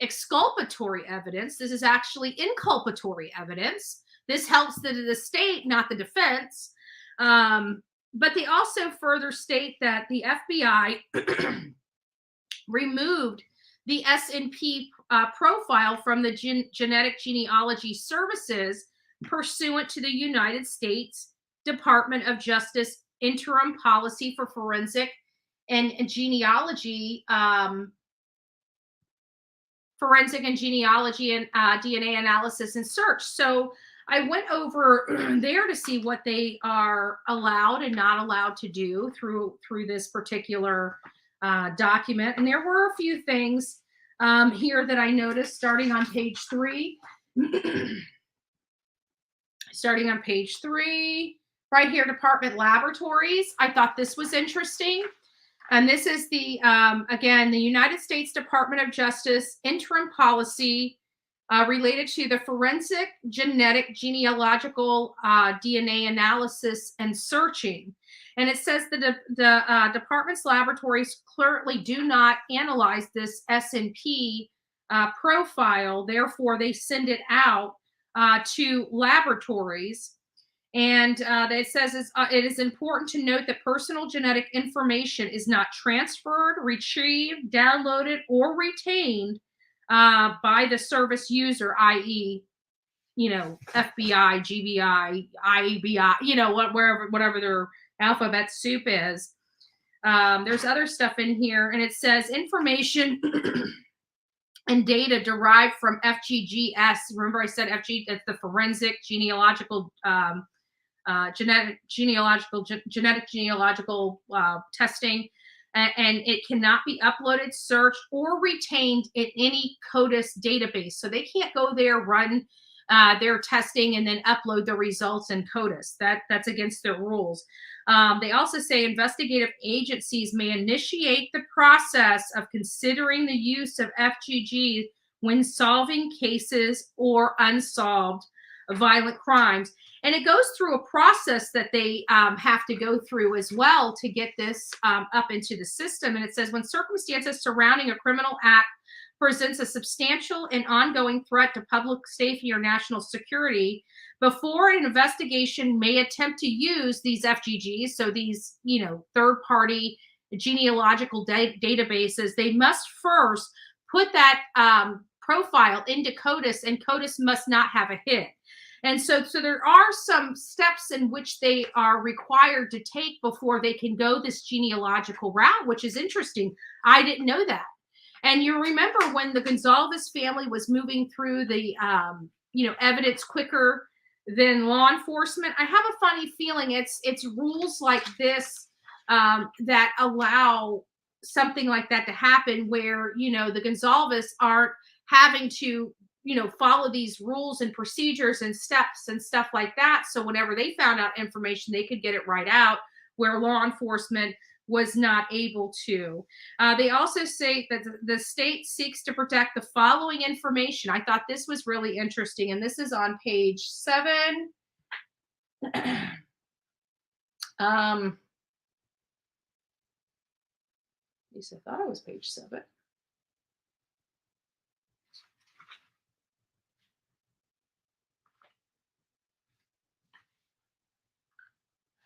exculpatory evidence. This is actually inculpatory evidence. This helps the state, not the defense. But they also further state that the FBI removed the SNP profile from the genetic genealogy services pursuant to the United States Department of Justice interim policy for forensic and genealogy, forensic and genealogy and DNA analysis and search. So I went over there to see what they are allowed and not allowed to do through this particular document. And there were a few things here that I noticed starting on page 3. Starting on page 3, right here, Department Laboratories. I thought this was interesting. And this is the, again, the United States Department of Justice interim policy related to the forensic, genetic, genealogical DNA analysis and searching. And it says that the department's laboratories currently do not analyze this SNP profile. Therefore, they send it out to laboratories. And it says it is important to note that personal genetic information is not transferred, retrieved, downloaded, or retained by the service user, i.e., FBI, GBI, IEBI, whatever their alphabet soup is. There's other stuff in here, and it says information and data derived from FGGS. Remember I said FG, it's the forensic genealogical genetic genealogical testing, and it cannot be uploaded, searched, or retained in any CODIS database. So they can't go there, run their testing, and then upload the results in CODIS. That's against their rules. They also say investigative agencies may initiate the process of considering the use of FGG when solving cases or unsolved violent crimes. And it goes through a process that they have to go through as well to get this up into the system. And it says when circumstances surrounding a criminal act presents a substantial and ongoing threat to public safety or national security, before an investigation may attempt to use these FGGs, so these, third-party genealogical databases, they must first put that profile into CODIS, and CODIS must not have a hit. And so there are some steps in which they are required to take before they can go this genealogical route, which is interesting. I didn't know that. And you remember when the Goncalves family was moving through the, evidence quicker than law enforcement. I have a funny feeling it's rules like this that allow something like that to happen, where, the Goncalves aren't having to, follow these rules and procedures and steps and stuff like that. So whenever they found out information, they could get it right out, where law enforcement was not able to. They also say that the state seeks to protect the following information. I thought this was really interesting, and this is on page 7. At least I thought it was page 7.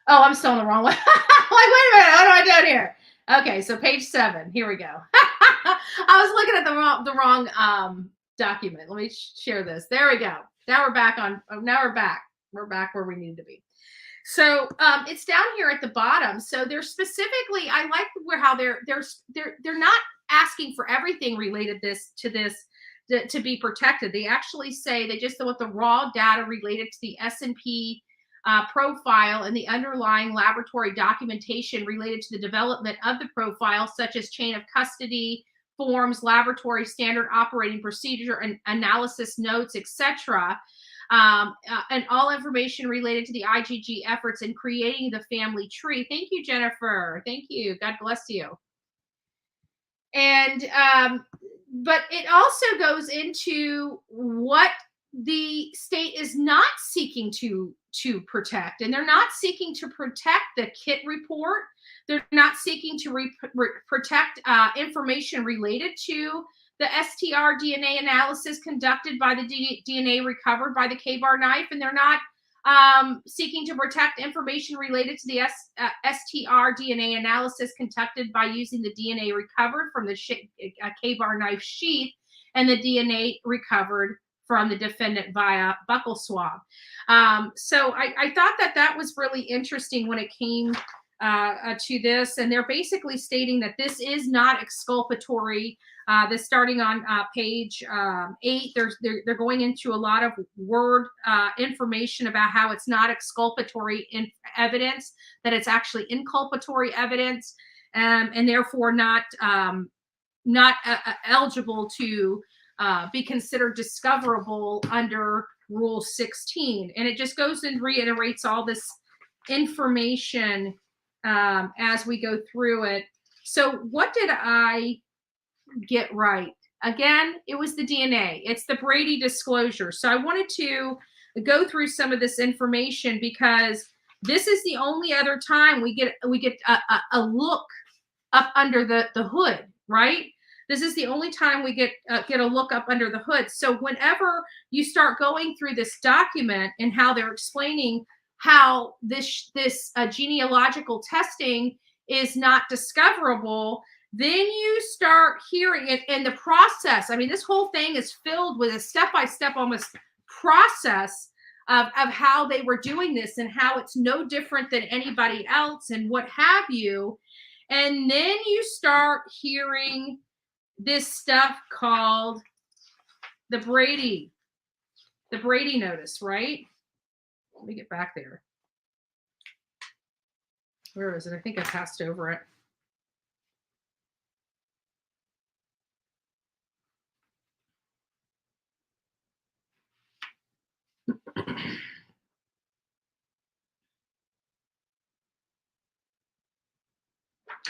Oh, I'm still on the wrong one. Like, wait a minute, what am I doing here? Okay, so page 7. Here we go. I was looking at the wrong document. Let me share this. There we go. Now we're back on. Now we're back. We're back where we need to be. So it's down here at the bottom. So they're specifically, I like how they're not asking for everything related to this to be protected. They actually say they just want the raw data related to the S&P profile and the underlying laboratory documentation related to the development of the profile, such as chain of custody, forms, laboratory standard operating procedure, and analysis notes, etc. And all information related to the IgG efforts in creating the family tree. Thank you, Jennifer. Thank you. God bless you. And but it also goes into what the state is not seeking to protect, and they're not seeking to protect the kit report. They're not seeking to protect information related to the STR DNA analysis conducted by the DNA recovered by the K-bar knife, and they're not seeking to protect information related to the STR DNA analysis conducted by using the DNA recovered from the K-bar knife sheath and the DNA recovered from the defendant via buccal swab. So I thought that was really interesting when it came to this, and they're basically stating that this is not exculpatory. This starting on page 8, they're going into a lot of word information about how it's not exculpatory evidence, that it's actually inculpatory evidence, and therefore not eligible to be considered discoverable under Rule 16. And it just goes and reiterates all this information as we go through it. So what did I get right? Again, it was the DNA. It's the Brady disclosure. So I wanted to go through some of this information because this is the only other time we get a look up under the hood, right? This is the only time we get a look up under the hood. So whenever you start going through this document and how they're explaining how this genealogical testing is not discoverable, then you start hearing it in the process. I mean, this whole thing is filled with a step-by-step almost process of how they were doing this and how it's no different than anybody else and what have you. And then you start hearing this stuff called the Brady notice, right? Let me get back there. Where is it? I think I passed over it.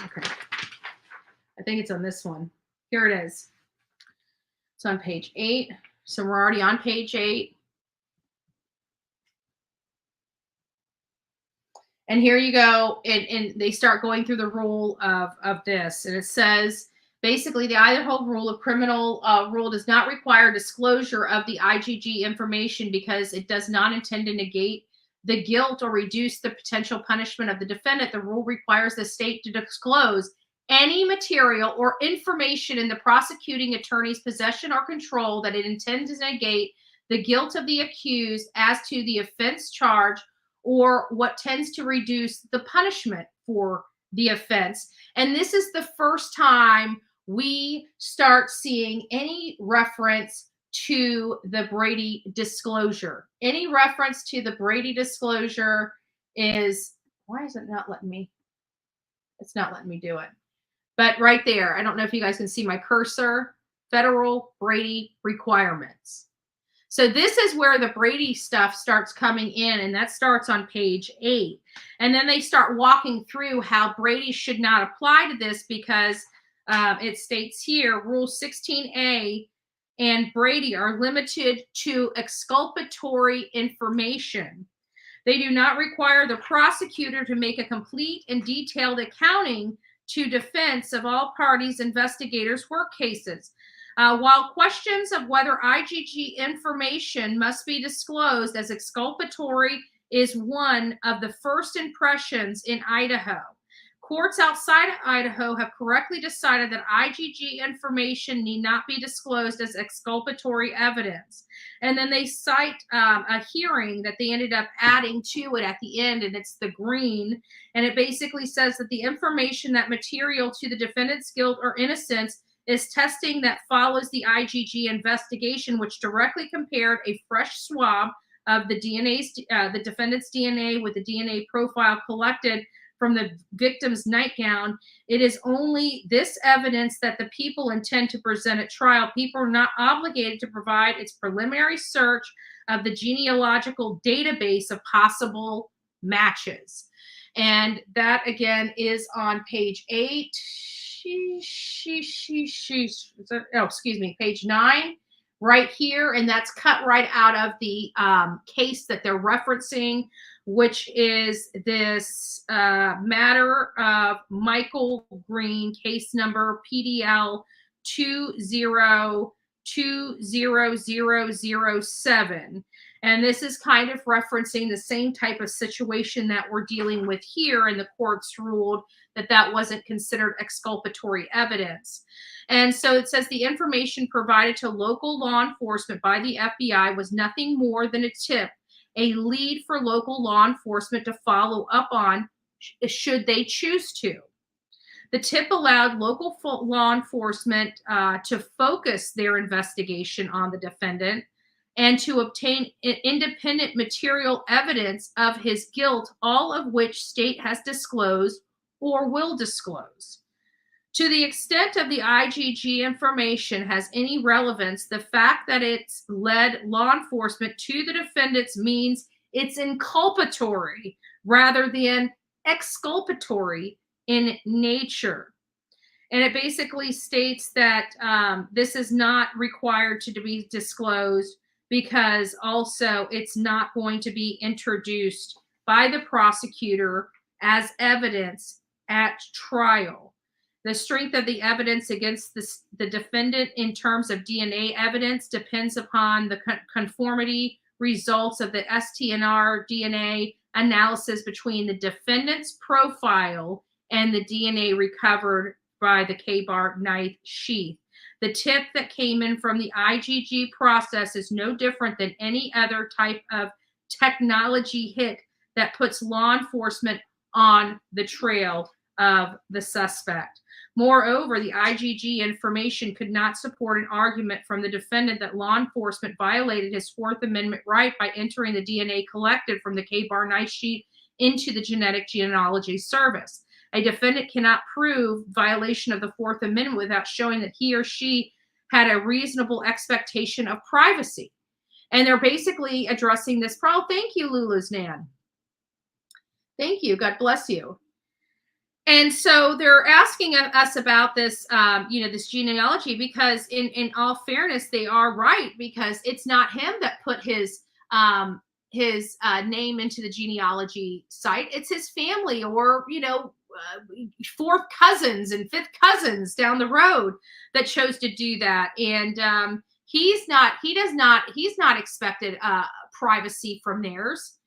Okay. I think it's on this one. Here it is. It's on page 8. So we're already on page 8. And here you go. And they start going through the rule of this. And it says Basically, the Idaho rule of criminal rule does not require disclosure of the IGG information because it does not intend to negate the guilt or reduce the potential punishment of the defendant. The rule requires the state to disclose any material or information in the prosecuting attorney's possession or control that it intends to negate the guilt of the accused as to the offense charge or what tends to reduce the punishment for the offense. And this is the first time we start seeing any reference to the Brady disclosure. Any reference to the Brady disclosure is, why is it not letting me? It's not letting me do it. But right there, I don't know if you guys can see my cursor, federal Brady requirements. So this is where the Brady stuff starts coming in, and that starts on page 8. And then they start walking through how Brady should not apply to this because it states here, Rule 16A and Brady are limited to exculpatory information. They do not require the prosecutor to make a complete and detailed accounting to defense of all parties' investigators' work cases. While questions of whether IGG information must be disclosed as exculpatory is one of the first impressions in Idaho, courts outside of Idaho have correctly decided that IGG information need not be disclosed as exculpatory evidence. And then they cite a hearing that they ended up adding to it at the end, and it's the green. And it basically says that the information that material to the defendant's guilt or innocence is testing that follows the IGG investigation, which directly compared a fresh swab of the defendant's DNA with the DNA profile collected from the victim's nightgown. It is only this evidence that the people intend to present at trial. People are not obligated to provide its preliminary search of the genealogical database of possible matches. And that, again, is on page 8. Page 9, right here. And that's cut right out of the case that they're referencing, which is this matter of Michael Green, case number PDL 2020007. And this is kind of referencing the same type of situation that we're dealing with here, and the courts ruled that that wasn't considered exculpatory evidence. And so it says the information provided to local law enforcement by the FBI was nothing more than a tip, a lead for local law enforcement to follow up on should they choose to. The tip allowed local law enforcement to focus their investigation on the defendant and to obtain independent material evidence of his guilt, all of which state has disclosed or will disclose. To the extent of the IGG information has any relevance, the fact that it's led law enforcement to the defendants means it's inculpatory rather than exculpatory in nature. And it basically states that this is not required to be disclosed because also it's not going to be introduced by the prosecutor as evidence at trial. The strength of the evidence against the defendant in terms of DNA evidence depends upon the conformity results of the STNR DNA analysis between the defendant's profile and the DNA recovered by the K-bar knife sheath. The tip that came in from the IGG process is no different than any other type of technology hit that puts law enforcement on the trail of the suspect. Moreover, the IGG information could not support an argument from the defendant that law enforcement violated his Fourth Amendment right by entering the DNA collected from the K-bar knife sheath into the genetic genealogy service. A defendant cannot prove violation of the Fourth Amendment without showing that he or she had a reasonable expectation of privacy. And they're basically addressing this problem. Thank you, Lula's Nan. Thank you. God bless you. And so they're asking us about this, this genealogy, because in all fairness, they are right, because it's not him that put his name into the genealogy site. It's his family, or, fourth cousins and fifth cousins down the road that chose to do that. And he's not expected privacy from theirs.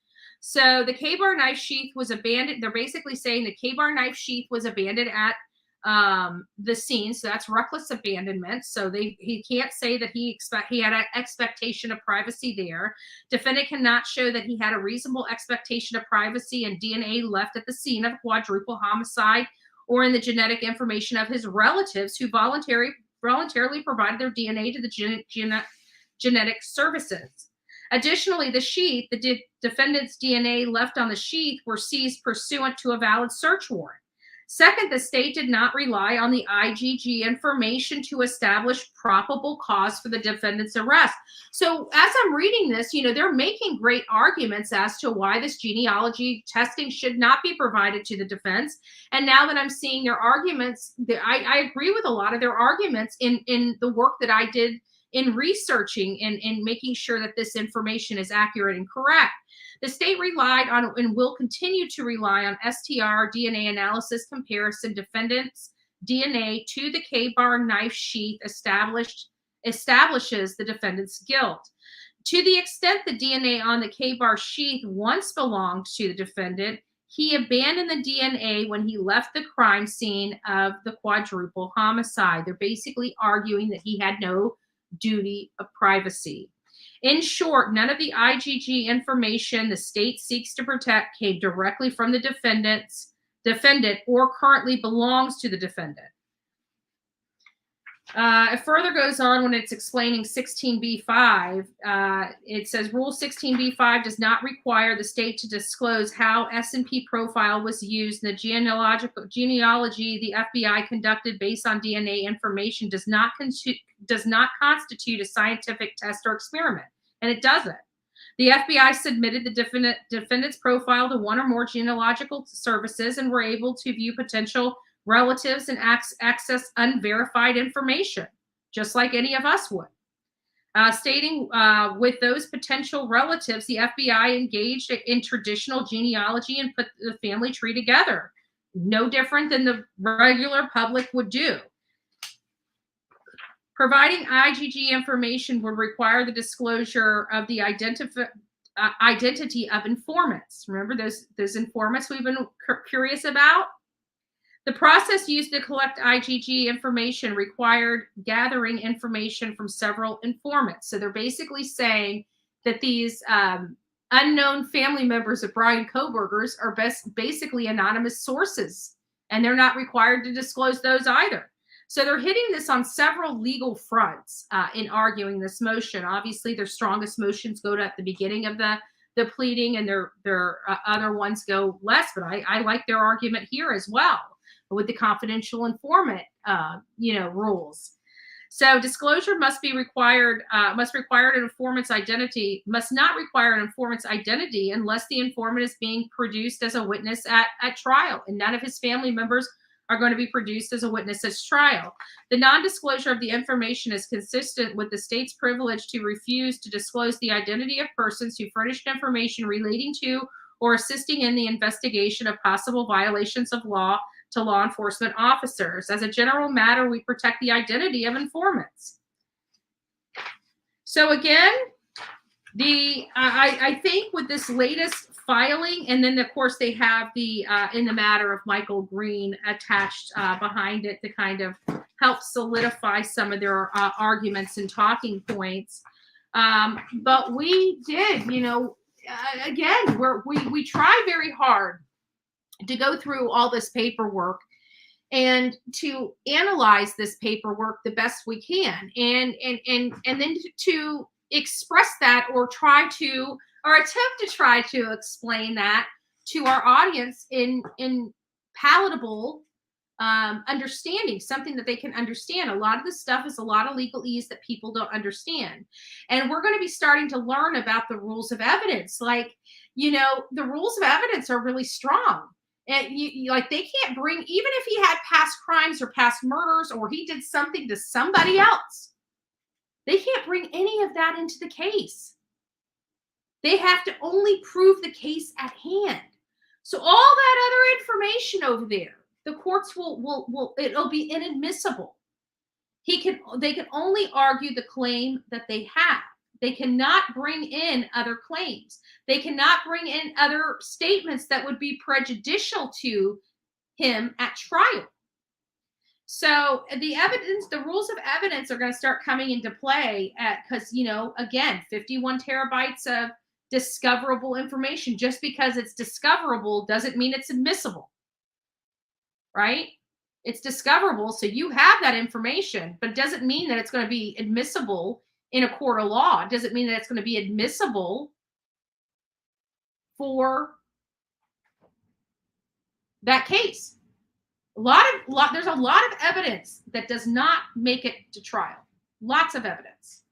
So the K-bar knife sheath was abandoned. They're basically saying the K-bar knife sheath was abandoned at the scene. So that's reckless abandonment. So he can't say that he had an expectation of privacy there. Defendant cannot show that he had a reasonable expectation of privacy and DNA left at the scene of quadruple homicide or in the genetic information of his relatives who voluntarily provided their DNA to the genetic services. Additionally, the sheath, the defendant's DNA left on the sheath were seized pursuant to a valid search warrant. Second, the state did not rely on the IgG information to establish probable cause for the defendant's arrest. So as I'm reading this, they're making great arguments as to why this genealogy testing should not be provided to the defense. And now that I'm seeing their arguments, I agree with a lot of their arguments in the work that I did in researching and making sure that this information is accurate and correct. The state relied on and will continue to rely on STR DNA analysis comparison. Defendant's DNA to the K-bar knife sheath establishes the defendant's guilt. To the extent the DNA on the K-bar sheath once belonged to the defendant, he abandoned the DNA when he left the crime scene of the quadruple homicide. They're basically arguing that he had no duty of privacy. In short, none of the IgG information the state seeks to protect came directly from the defendant or currently belongs to the defendant. It further goes on when it's explaining 16b-5. It says Rule 16b-5 does not require the state to disclose how S&P profile was used. The genealogy the FBI conducted based on DNA information does not constitute a scientific test or experiment, and it doesn't. The FBI submitted the defendant's profile to one or more genealogical services and were able to view potential relatives and access unverified information, just like any of us would. Stating with those potential relatives, the FBI engaged in traditional genealogy and put the family tree together, no different than the regular public would do. Providing IgG information would require the disclosure of the identity of informants. Remember those informants we've been curious about? The process used to collect IgG information required gathering information from several informants. So they're basically saying that these unknown family members of Bryan Kohberger's are basically anonymous sources, and they're not required to disclose those either. So they're hitting this on several legal fronts in arguing this motion. Obviously, their strongest motions go to at the beginning of the pleading, and their other ones go less. But I like their argument here as well with the confidential informant, rules. So disclosure must require an informant's identity, must not require an informant's identity unless the informant is being produced as a witness at trial, and none of his family members are going to be produced as a witness at trial. The non-disclosure of the information is consistent with the state's privilege to refuse to disclose the identity of persons who furnished information relating to or assisting in the investigation of possible violations of law to law enforcement officers. As a general matter, we protect the identity of informants. So again, I think with this latest filing, and then of course they have the in the matter of Michael Green attached behind it to kind of help solidify some of their arguments and talking points. But we did, again, we try very hard to go through all this paperwork and to analyze this paperwork the best we can, and then to express that or attempt to try to explain that to our audience in palatable understanding, something that they can understand. A lot of this stuff is a lot of legalese that people don't understand. And we're going to be starting to learn about the rules of evidence. Like, the rules of evidence are really strong. And they can't bring, even if he had past crimes or past murders, or he did something to somebody else, they can't bring any of that into the case. They have to only prove the case at hand. So all that other information over there, the courts will it'll be inadmissible. They can only argue the claim that they have. They cannot bring in other claims. They cannot bring in other statements that would be prejudicial to him at trial. So the rules of evidence are going to start coming into play because, again, 51 terabytes of discoverable information. Just because it's discoverable doesn't mean it's admissible, right? It's discoverable, so you have that information, but it doesn't mean that it's going to be admissible in a court of law. It doesn't mean that it's going to be admissible for that case. There's a lot of evidence that does not make it to trial. Lots of evidence.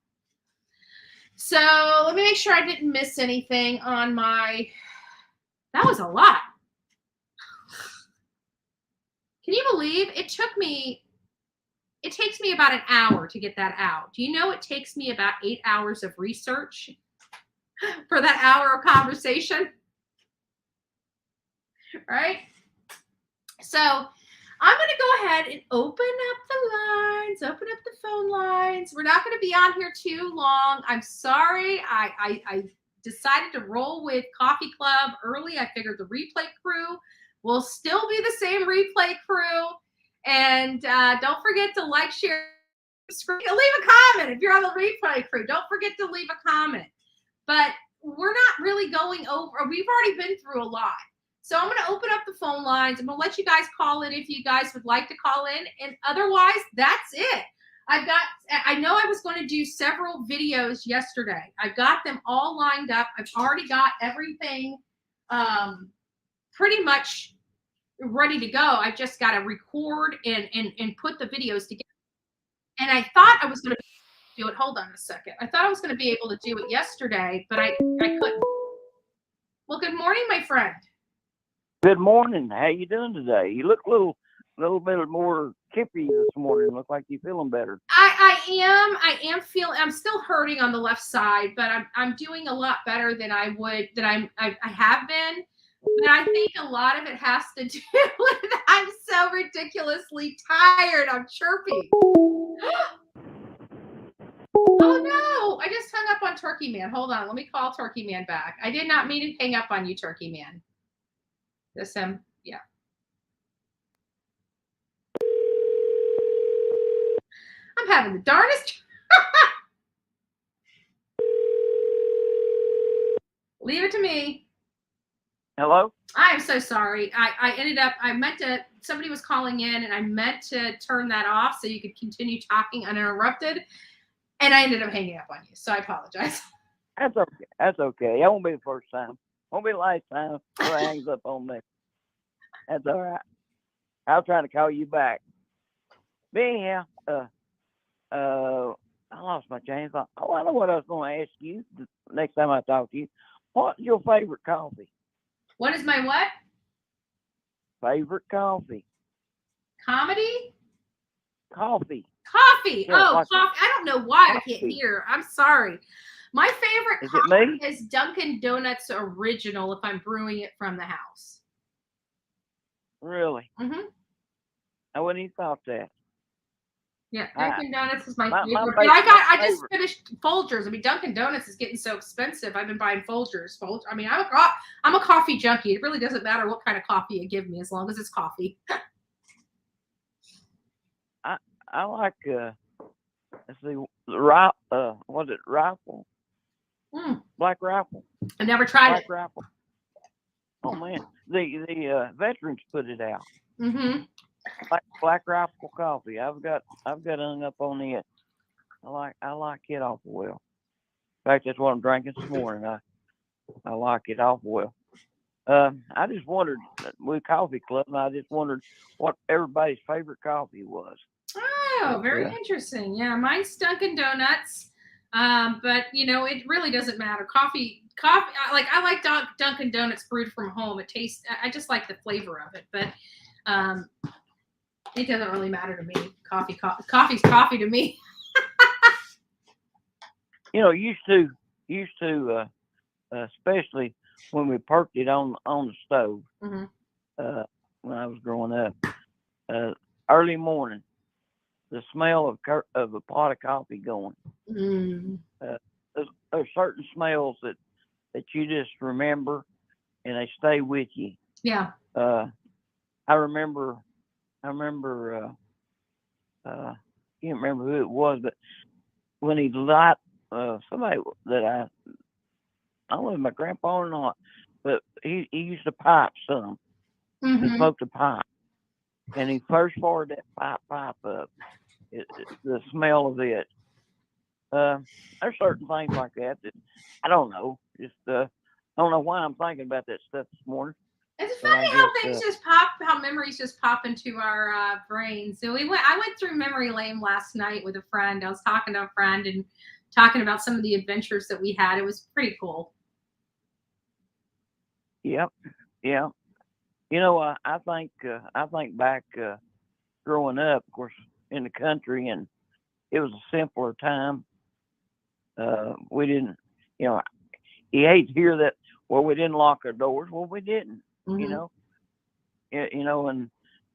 So let me make sure I didn't miss anything on that was a lot. Can you believe it takes me about an hour to get that out. Do you know it takes me about 8 hours of research for that hour of conversation? Right? So I'm going to go ahead and open up the phone lines. We're not going to be on here too long. I'm sorry. I decided to roll with Coffee Club early. I figured the replay crew will still be the same replay crew. And don't forget to like, share, subscribe. Leave a comment if you're on the replay crew. Don't forget to leave a comment. But we're not really going over. We've already been through a lot. So I'm going to open up the phone lines. I'm going to let you guys call in if you guys would like to call in. And otherwise, that's it. I know I was going to do several videos yesterday. I've got them all lined up. I've already got everything pretty much ready to go. I just got to record and put the videos together. And I thought I was going to do it. Hold on a second. I thought I was going to be able to do it yesterday, but I couldn't. Well, good morning, my friend. Good morning. How you doing today? You look a little bit more kippy this morning. Look like you're feeling better. I am feeling. I'm still hurting on the left side, but I'm doing a lot better than I have been. But I think a lot of it has to do with I'm so ridiculously tired. I'm chirping. Oh no! I just hung up on Turkey Man. Hold on. Let me call Turkey Man back. I did not mean to hang up on you, Turkey Man. This him? Yeah. I'm having the darndest. Leave it to me. Hello? I am so sorry. Somebody was calling in and I meant to turn that off so you could continue talking uninterrupted. And I ended up hanging up on you. So I apologize. That's okay. That's okay. That won't be the first time. Won't be the last time it hangs up on me. That's all right. I was trying to call you back. But anyhow, I lost my train of thought. Oh, I know what I was going to ask you the next time I talk to you. What's your favorite coffee? What is my what? Favorite coffee. Comedy? Coffee. Coffee. Yeah, coffee. I don't know why I can't hear. I'm sorry. My favorite coffee is Dunkin' Donuts original if I'm brewing it from the house. Really? Mm-hmm. I wouldn't even thought that. Yeah, Dunkin' Donuts is my favorite. But I just finished Folgers. I mean, Dunkin' Donuts is getting so expensive. I've been buying Folgers. I mean, I'm a coffee junkie. It really doesn't matter what kind of coffee you give me as long as it's coffee. I like let's see, was it Rifle? Black Rifle. I've never tried Black Rifle. Oh man, the veterans put it out. Mm-hmm. Black Rifle coffee. I've got hung up on it. I like it awful well. In fact, that's what I'm drinking this morning. I like it awful well. I just wondered with Coffee Club, and I just wondered what everybody's favorite coffee was. Oh, very interesting. Yeah, mine's Dunkin' Donuts. But it really doesn't matter. Coffee. I like Dunkin' Donuts brewed from home. It tastes. I just like the flavor of it, but it doesn't really matter to me. Coffee's coffee to me. Used to, especially when we perked it on the stove. Mm-hmm. When I was growing up, early morning, the smell of a pot of coffee going. There's certain smells that you just remember, and they stay with you. Yeah. I remember. Can't remember who it was, but when he light somebody that I don't know if my grandpa or not, but he used to pipe some. He smoked a pipe, and he first fired that pipe up. The smell of it. There's certain things like that I don't know. Just I don't know why I'm thinking about that stuff this morning. It's funny how things just pop, how memories just pop into our brains. So I went through memory lane last night with a friend. I was talking to a friend and talking about some of the adventures that we had. It was pretty cool. Yep. Yeah. You know, I think back growing up, of course, in the country, and it was a simpler time. We didn't, you hate to hear that. Well, we didn't lock our doors. Well, we didn't. You know, and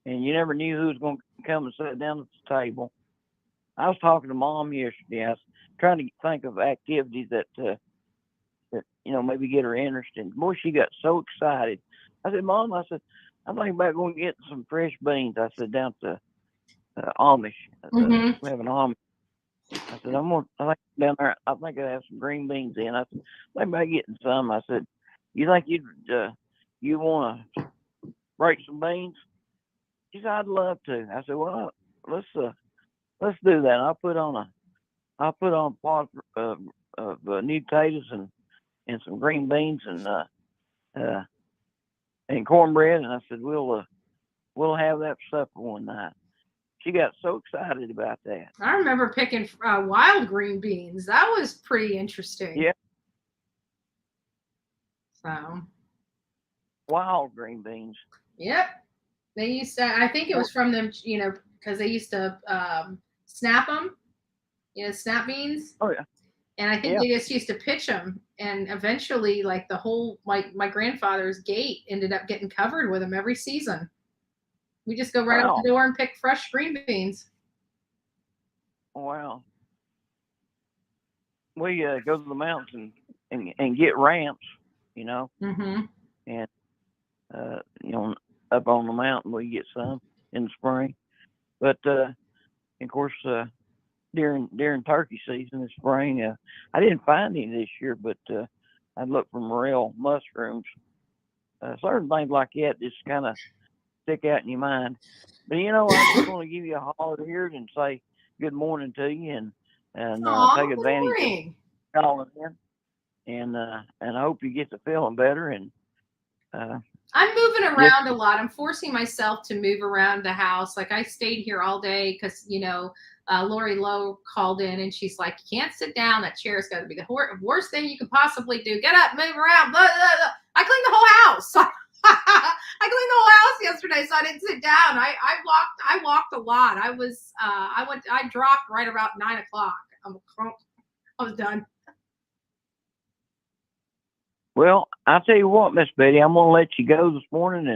you never knew who was going to come and sit down at the table. I was talking to Mom yesterday. I was trying to think of activities that maybe get her interested. Boy, she got so excited. I said, Mom, I'm thinking about going to get some fresh beans. I said, down to Amish. We have an Amish. I said, I think down there, I think I have some green beans in. I said, think about getting some. I said, you think you want to break some beans? She said, I'd love to. I said, well, let's do that. I'll put on a pot of new potatoes and some green beans and cornbread. And I said, we'll have that for supper one night. She got so excited about that. I remember picking wild green beans. That was pretty interesting. Yeah. So. Wild green beans. Yep. They used to, I think it was from them, because they used to snap them, snap beans. Oh, yeah. And I think they just used to pitch them. And eventually, like the whole, my grandfather's gate ended up getting covered with them every season. We just go right out the door and pick fresh green beans. Wow. We go to the mountains and get ramps, Mm-hmm. And, up on the mountain, we get some in the spring. But, of course, during turkey season in spring, I didn't find any this year, but I looked for morel mushrooms. Certain things like that just kind of stick out in your mind. But, I just want to give you a holler here and say good morning to you and take advantage of calling in. And I hope you get to feeling better. And I'm moving around a lot. I'm forcing myself to move around the house. Like I stayed here all day because, Lori Lowe called in and she's like, you can't sit down. That chair's got to be the worst thing you could possibly do. Get up, move around. Blah, blah, blah. I cleaned the whole house. I cleaned the whole house yesterday, so I didn't sit down. I walked a lot. I dropped right about 9:00. I was done. Well, I'll tell you what, Miss Betty, I'm gonna let you go this morning,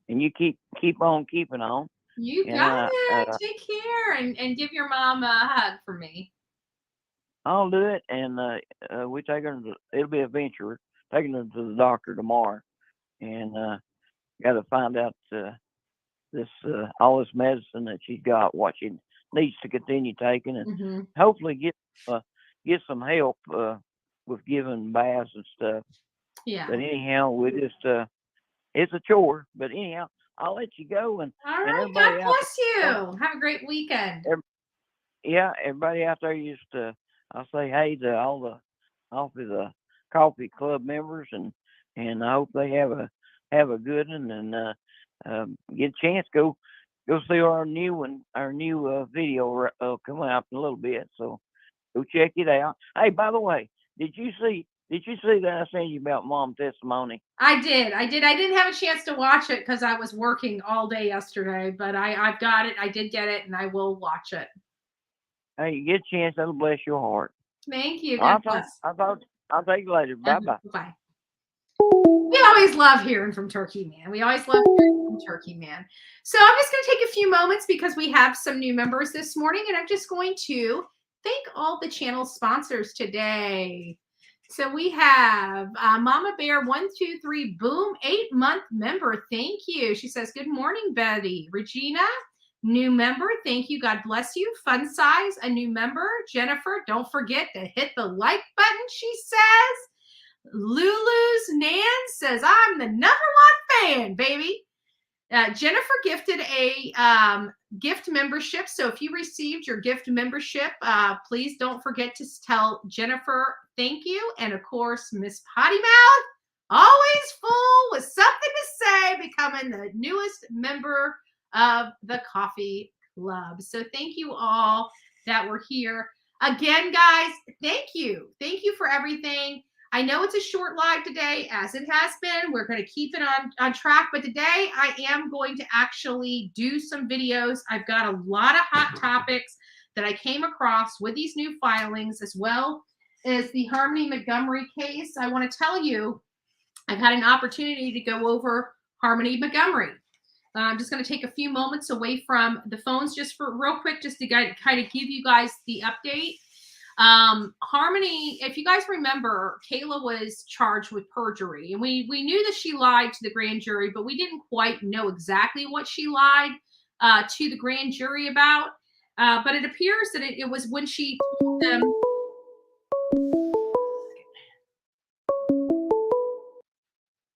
and you keep on keeping on. You got it. Take care and give your mom a hug for me. I'll do it, and we take her. It'll be a venture. Taking her to the doctor tomorrow, and got to find out this all this medicine that she's got, what she needs to continue taking, and hopefully get some help with giving baths and stuff. Yeah. But anyhow, we just it's a chore. But anyhow, I'll let you go. And all right, and God bless you. Have a great weekend. Everybody out there I'll say hey to all the coffee club members, and I hope they have a good one, and get a chance go see our new video come out in a little bit. So go check it out. Hey, by the way, did you see that I sent you about mom testimony? I did. I didn't have a chance to watch it because I was working all day yesterday, but I've got it. I did get it, and I will watch it. Hey, you get a chance, that'll bless your heart. Thank you. I'll take you later. Bye-bye. Bye. We always always love hearing from Turkey Man. We always love hearing from Turkey Man. So I'm just going to take a few moments because we have some new members this morning, and I'm just going to thank all the channel sponsors today. So we have Mama Bear 123 Boom, 8-month member. Thank you. She says, good morning, Betty. Regina, new member. Thank you. God bless you. Fun Size, a new member. Jennifer, don't forget to hit the like button, she says. Lulu's Nan says, I'm the #1 fan, baby. Jennifer gifted a gift membership. So if you received your gift membership, please don't forget to tell Jennifer thank you. And of course, Miss Potty Mouth, always full with something to say, becoming the newest member of the coffee club. So thank you all that were here. Again, guys, thank you. Thank you for everything. I know it's a short live today, as it has been. We're going to keep it on track. But today I am going to actually do some videos. I've got a lot of hot topics that I came across with these new filings, as well as the Harmony Montgomery case. I want to tell you, I've had an opportunity to go over Harmony Montgomery. I'm just going to take a few moments away from the phones just for real quick, just to kind of give you guys the update. Harmony, if you guys remember, Kayla was charged with perjury, and we knew that she lied to the grand jury, but we didn't quite know exactly what she lied to the grand jury about. But it appears that it was when she told them.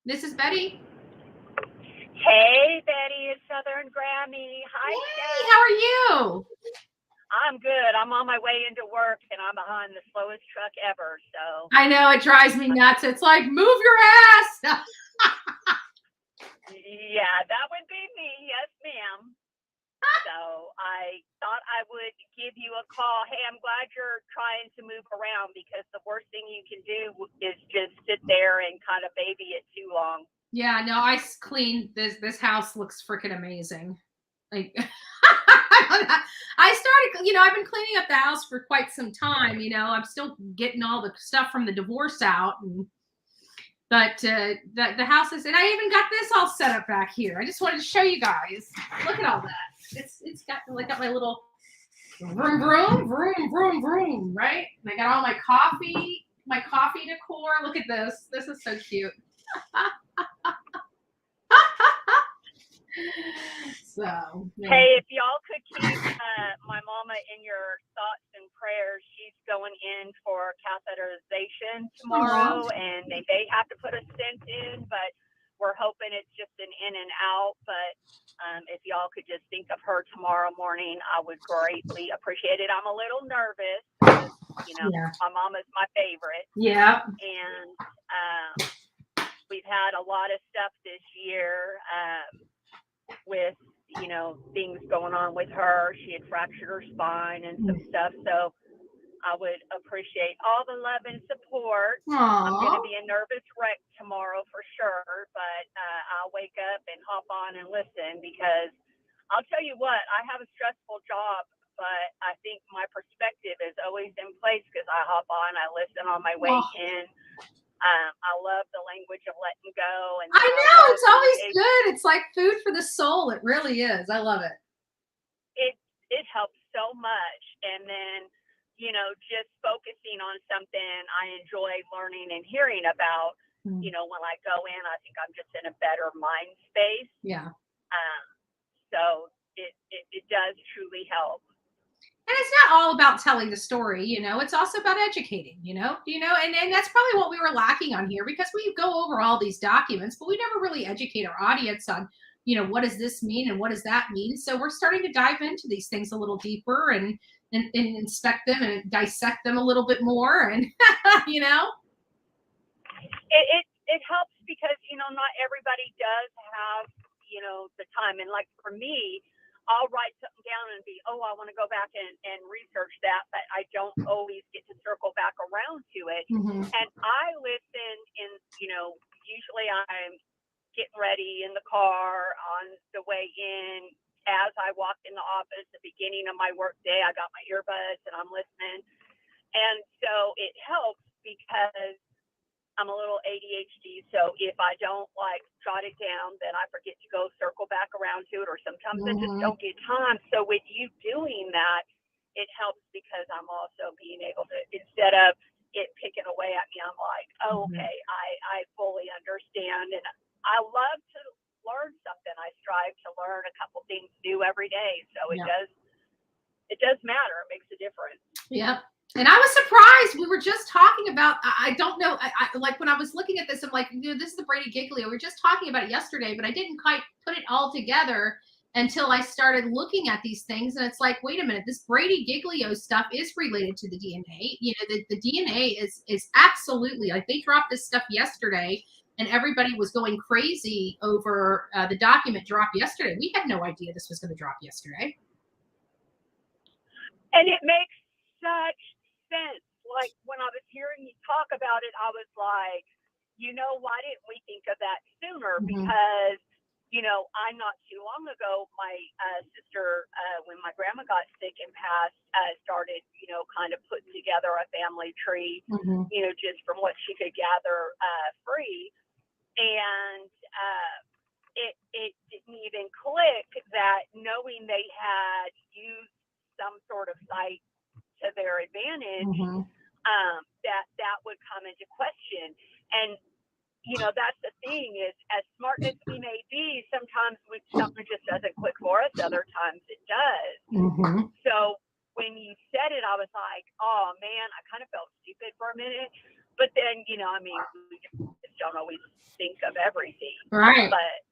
This is Betty. Hey, Betty, it's Southern Grammy. Hi, hey, how are you? I'm good. I'm on my way into work, and I'm behind the slowest truck ever. So I know, it drives me nuts. It's like, move your ass. Yeah, that would be me. Yes, ma'am. So I thought I would give you a call. Hey, I'm glad you're trying to move around, because the worst thing you can do is just sit there and kind of baby it too long. Yeah, no, I cleaned this house. Looks freaking amazing. Like, I started, I've been cleaning up the house for quite some time. I'm still getting all the stuff from the divorce out, but the house is, and I even got this all set up back here. I just wanted to show you guys. Look at all that. It's got my little vroom vroom vroom vroom vroom, right? And I got all my coffee decor. Look at this. This is so cute. So, yeah. Hey, if y'all could keep my mama in your thoughts and prayers. She's going in for catheterization tomorrow, and they may have to put a stent in, but we're hoping it's just an in and out. But if y'all could just think of her tomorrow morning, I would greatly appreciate it. I'm a little nervous because, my mama's my favorite. Yeah. And we've had a lot of stuff this year with, things going on with her. She had fractured her spine and some stuff. So I would appreciate all the love and support. Aww. I'm going to be a nervous wreck tomorrow for sure, but I'll wake up and hop on and listen, because I'll tell you what, I have a stressful job, but I think my perspective is always in place because I hop on, I listen on my way in. I love the language of letting go. And I know, it's always good. It's like food for the soul. It really is. I love it. It helps so much. And then, just focusing on something I enjoy learning and hearing about, when I go in, I think I'm just in a better mind space. Yeah. So it does truly help. And it's not all about telling the story, it's also about educating, and that's probably what we were lacking on here, because we go over all these documents, but we never really educate our audience on, what does this mean and what does that mean? So we're starting to dive into these things a little deeper and inspect them and dissect them a little bit more. And, It helps because, not everybody does have, the time. And like for me, I'll write something down and be, I want to go back and research that, but I don't always get to circle back around to it. Mm-hmm. And I listen usually I'm getting ready in the car on the way in. As I walk in the office, the beginning of my work day, I got my earbuds and I'm listening. And so it helps because I'm a little ADHD. So if I I don't like jot it down, then I forget to go circle back around to it, or sometimes I just don't get time. So with you doing that, it helps because I'm also being able to, instead of it picking away at me, I'm like, oh, okay, I fully understand. And I love to learn something. I strive to learn a couple things new every day. So it does matter. It makes a difference. Yep. And I was surprised. We were just talking about, I don't know, I like when I was looking at this, I'm like, this is the Brady Giglio. We were just talking about it yesterday, but I didn't quite put it all together until I started looking at these things. And it's like, wait a minute, this Brady Giglio stuff is related to the DNA. You know, the DNA is absolutely, like, they dropped this stuff yesterday and everybody was going crazy over the document dropped yesterday. We had no idea this was going to drop yesterday. And it makes such sense. Like, when I was hearing you talk about it, I was like, you know, why didn't we think of that sooner? Because, you know, I not too long ago, my sister, when my grandma got sick and passed, started, you know, kind of putting together a family tree, you know, just from what she could gather free. And it didn't even click that knowing they had used some sort of site to their advantage, that would come into question. And, you know, that's the thing is, as smart as we may be, sometimes something just doesn't click for us. Other times it does. So when you said it, I was like, oh man, I kind of felt stupid for a minute. But then, you know, I mean, we just don't always think of everything. Right. But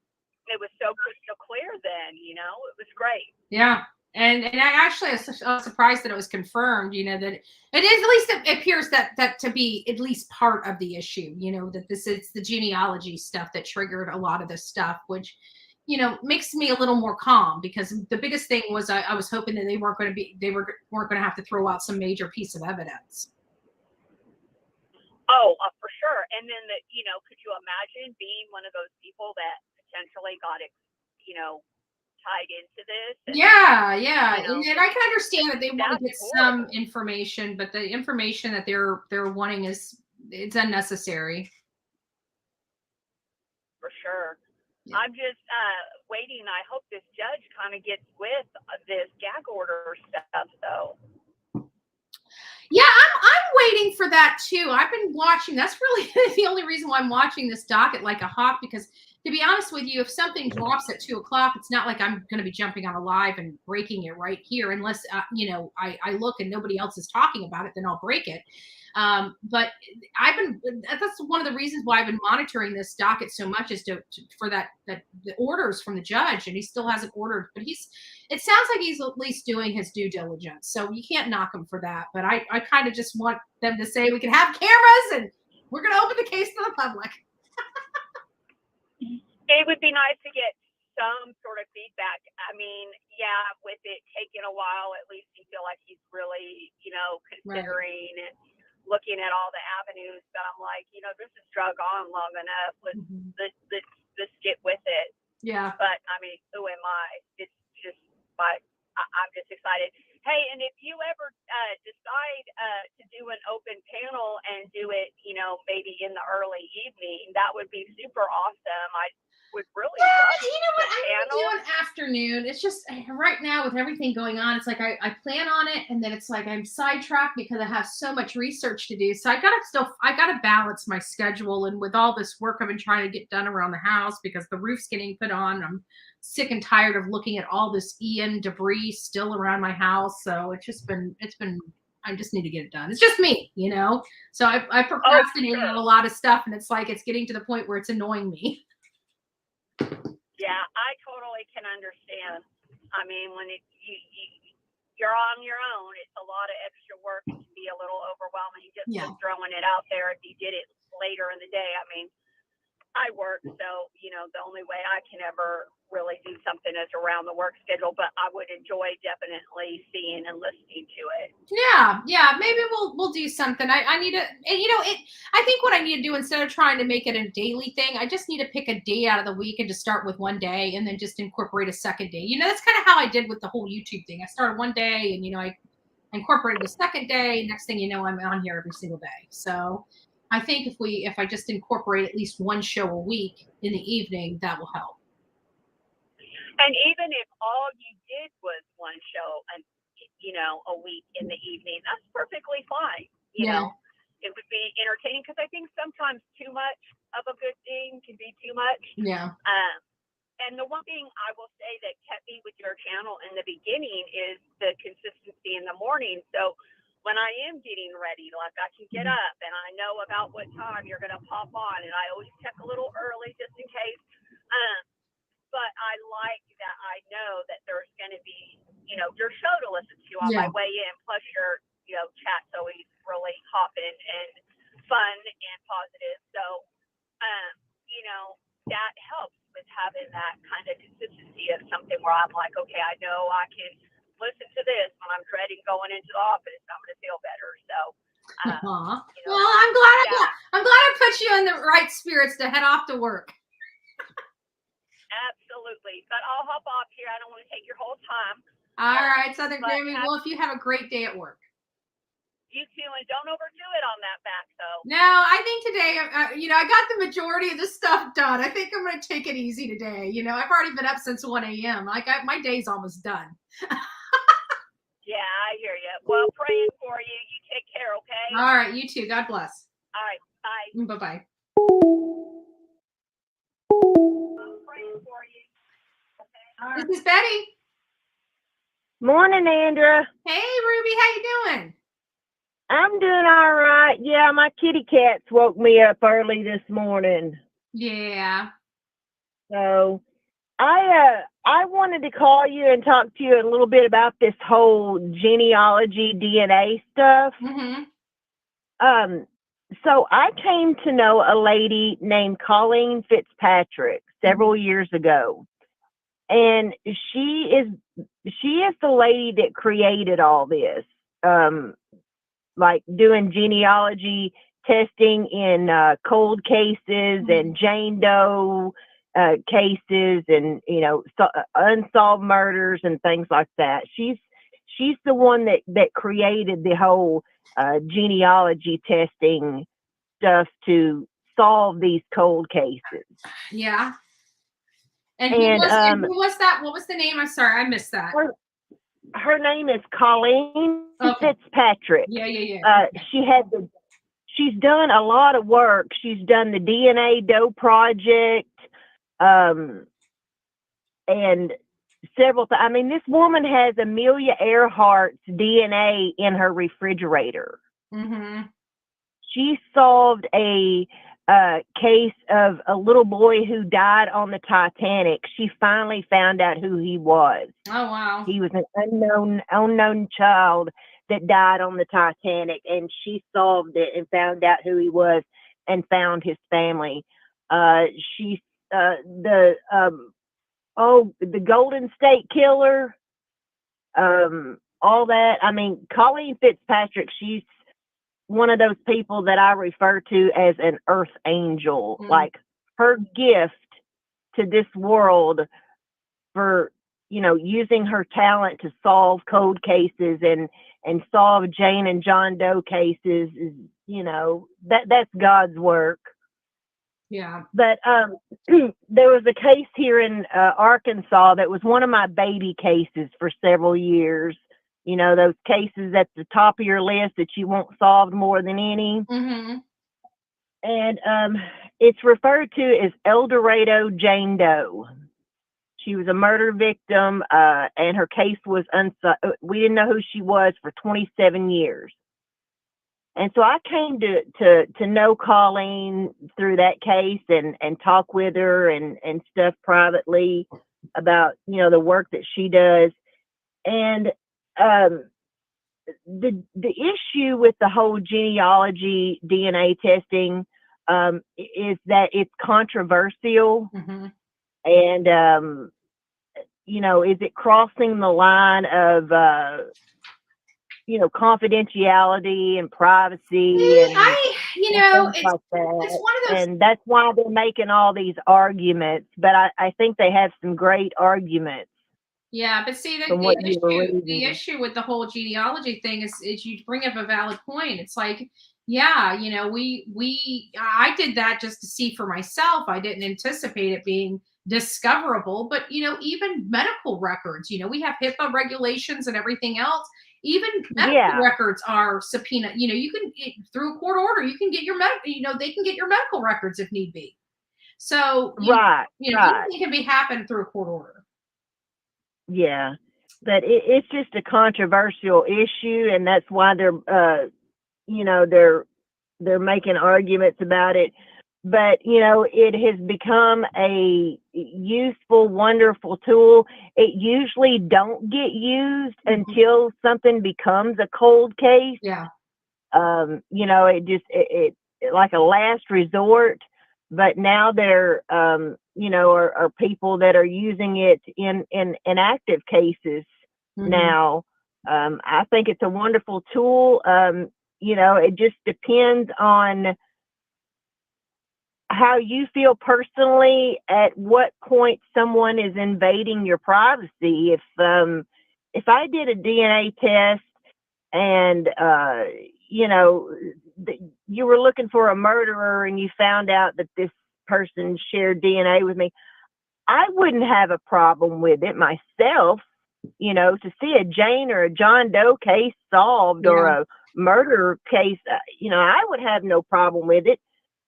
it was so crystal clear then, you know, it was great. Yeah. And I actually was surprised that it was confirmed, you know, that it is, at least it appears that to be at least part of the issue, you know, that this is the genealogy stuff that triggered a lot of this stuff, which, you know, makes me a little more calm, because the biggest thing was I was hoping that they weren't going to have to throw out some major piece of evidence. Oh, for sure. And then you know, could you imagine being one of those people that potentially got it, you know, tied into this? Yeah. You know, and I can understand that they want to get some horrible information, but the information that they're wanting it's unnecessary. For sure. Yeah. I'm just waiting. I hope this judge kind of gets with this gag order stuff, though. Yeah, I'm waiting for that too. I've been watching. That's really the only reason why I'm watching this docket like a hawk, because to be honest with you, if something drops at 2:00, it's not like I'm going to be jumping on a live and breaking it right here, unless, you know, I look and nobody else is talking about it, then I'll break it. But that's one of the reasons why I've been monitoring this docket so much, is for the orders from the judge, and he still hasn't ordered, but it sounds like he's at least doing his due diligence. So you can't knock him for that. But I kind of just want them to say we can have cameras and we're going to open the case to the public. It would be nice to get some sort of feedback. I mean, yeah, with it taking a while, at least you feel like he's really, you know, considering and looking at all the avenues. But I'm like, you know, this has drug on long enough. Let's get with it. Yeah. But I mean, who am I? It's just I'm just excited. Hey, and if you ever decide to do an open panel and do it, you know, maybe in the early evening, that would be super awesome. I would really love you know what? I'm going to do an afternoon. It's just right now with everything going on, it's like I plan on it, and then it's like I'm sidetracked because I have so much research to do. So I got to balance my schedule, and with all this work I've been trying to get done around the house because the roof's getting put on. I'm sick and tired of looking at all this Ian debris still around my house. So I just need to get it done. It's just me, you know? So I procrastinated on a lot of stuff, and it's like, it's getting to the point where it's annoying me. Yeah, I totally can understand. I mean, when you're on your own, it's a lot of extra work. It can be a little overwhelming just throwing it out there. If you did it later in the day, I mean, I work, so, you know, the only way I can ever really do something is around the work schedule, but I would enjoy definitely seeing and listening to it. Yeah. Maybe we'll do something. I need to, and you know, I think what I need to do, instead of trying to make it a daily thing, I just need to pick a day out of the week and just start with one day and then just incorporate a second day. You know, that's kind of how I did with the whole YouTube thing. I started one day and, you know, I incorporated the second day. Next thing you know, I'm on here every single day. So I think if I just incorporate at least one show a week in the evening, that will help. And even if all you did was one show, and a week in the evening, that's perfectly fine. You know, it would be entertaining, because I think sometimes too much of a good thing can be too much. Yeah. And the one thing I will say that kept me with your channel in the beginning is the consistency in the morning. So when I am getting ready, like I can get up and I know about what time you're going to pop on, and I always check a little early just in case. But I like that I know that there's going to be, your show to listen to on my way in. Plus your, chat's always really hopping and fun and positive. So, that helps with having that kind of consistency of something where I'm like, okay, I know I can listen to this when I'm dreading going into the office. I'm going to feel better. So, well, I'm glad I put you in the right spirits to head off to work. Absolutely. But I'll hop off here. I don't want to take your whole time. All right, Southern Grammy. Well, if you have a great day at work. You too, and don't overdo it on that back, though. No, I think today, I got the majority of the stuff done. I think I'm going to take it easy today. I've already been up since 1 a.m. My day's almost done. Yeah, I hear you. Well, praying for you. You take care, okay? All right, you too. God bless. All right, bye. Bye-bye. Praying for you. Okay. All right. This is Betty. Morning, Andra. Hey, Ruby. How you doing? I'm doing all right. Yeah, my kitty cats woke me up early this morning. Yeah. So I wanted to call you and talk to you a little bit about this whole genealogy DNA stuff. Mm-hmm. So I came to know a lady named Colleen Fitzpatrick several years ago. And she is the lady that created all this. Like doing genealogy testing in cold cases and Jane Doe cases, and unsolved murders and things like that. She's the one that created the whole genealogy testing stuff to solve these cold cases. Yeah. And who was that? What was the name? I'm sorry, I missed that. Her name is Colleen Fitzpatrick. Yeah. She's done a lot of work. She's done the DNA Doe Project, and several. I mean, this woman has Amelia Earhart's DNA in her refrigerator. Mm-hmm. She solved a case of a little boy who died on the Titanic. She finally found out who he was. Oh, wow. He was an unknown child that died on the Titanic, and she solved it and found out who he was and found his family. She's the Golden State Killer, all that. I mean, Colleen Fitzpatrick, she's one of those people that I refer to as an earth angel. Like, her gift to this world for, using her talent to solve cold cases and solve Jane and John Doe cases is, that's God's work. Yeah. But there was a case here in Arkansas that was one of my baby cases for several years. Those cases at the top of your list that you want solved more than any. Mm-hmm. And it's referred to as El Dorado Jane Doe. She was a murder victim, and her case was we didn't know who she was for 27 years. And so I came to know Colleen through that case and talk with her and stuff privately about, the work that she does. And the issue with the whole genealogy DNA testing is that it's controversial. Mm-hmm. And is it crossing the line of confidentiality and privacy and things like that? It's one of those, and that's why they're making all these arguments. But I think they have some great arguments. Yeah, but see, from what you were reading. the issue with the whole genealogy thing is you bring up a valid point. It's like, yeah, you know, I did that just to see for myself. I didn't anticipate it being discoverable, but you know, even medical records, you know, we have HIPAA regulations and everything else. Even medical records are subpoena. You know, you can through a court order, you can get your medical. You know, they can get your medical records if need be. So you know, anything can be happened through a court order. Yeah, but it's just a controversial issue, and that's why they're, you know, they're making arguments about it. But you know, it has become a useful, wonderful tool. It usually don't get used until something becomes a cold case. Yeah. You know, it like a last resort. But now there, you know, are people that are using it in active cases now. I think it's a wonderful tool. You know, it just depends on how you feel personally, at what point someone is invading your privacy. If I did a DNA test and, you know, you were looking for a murderer and you found out that this person shared DNA with me, I wouldn't have a problem with it myself. You know, to see a Jane or a John Doe case solved or a murder case, you know, I would have no problem with it.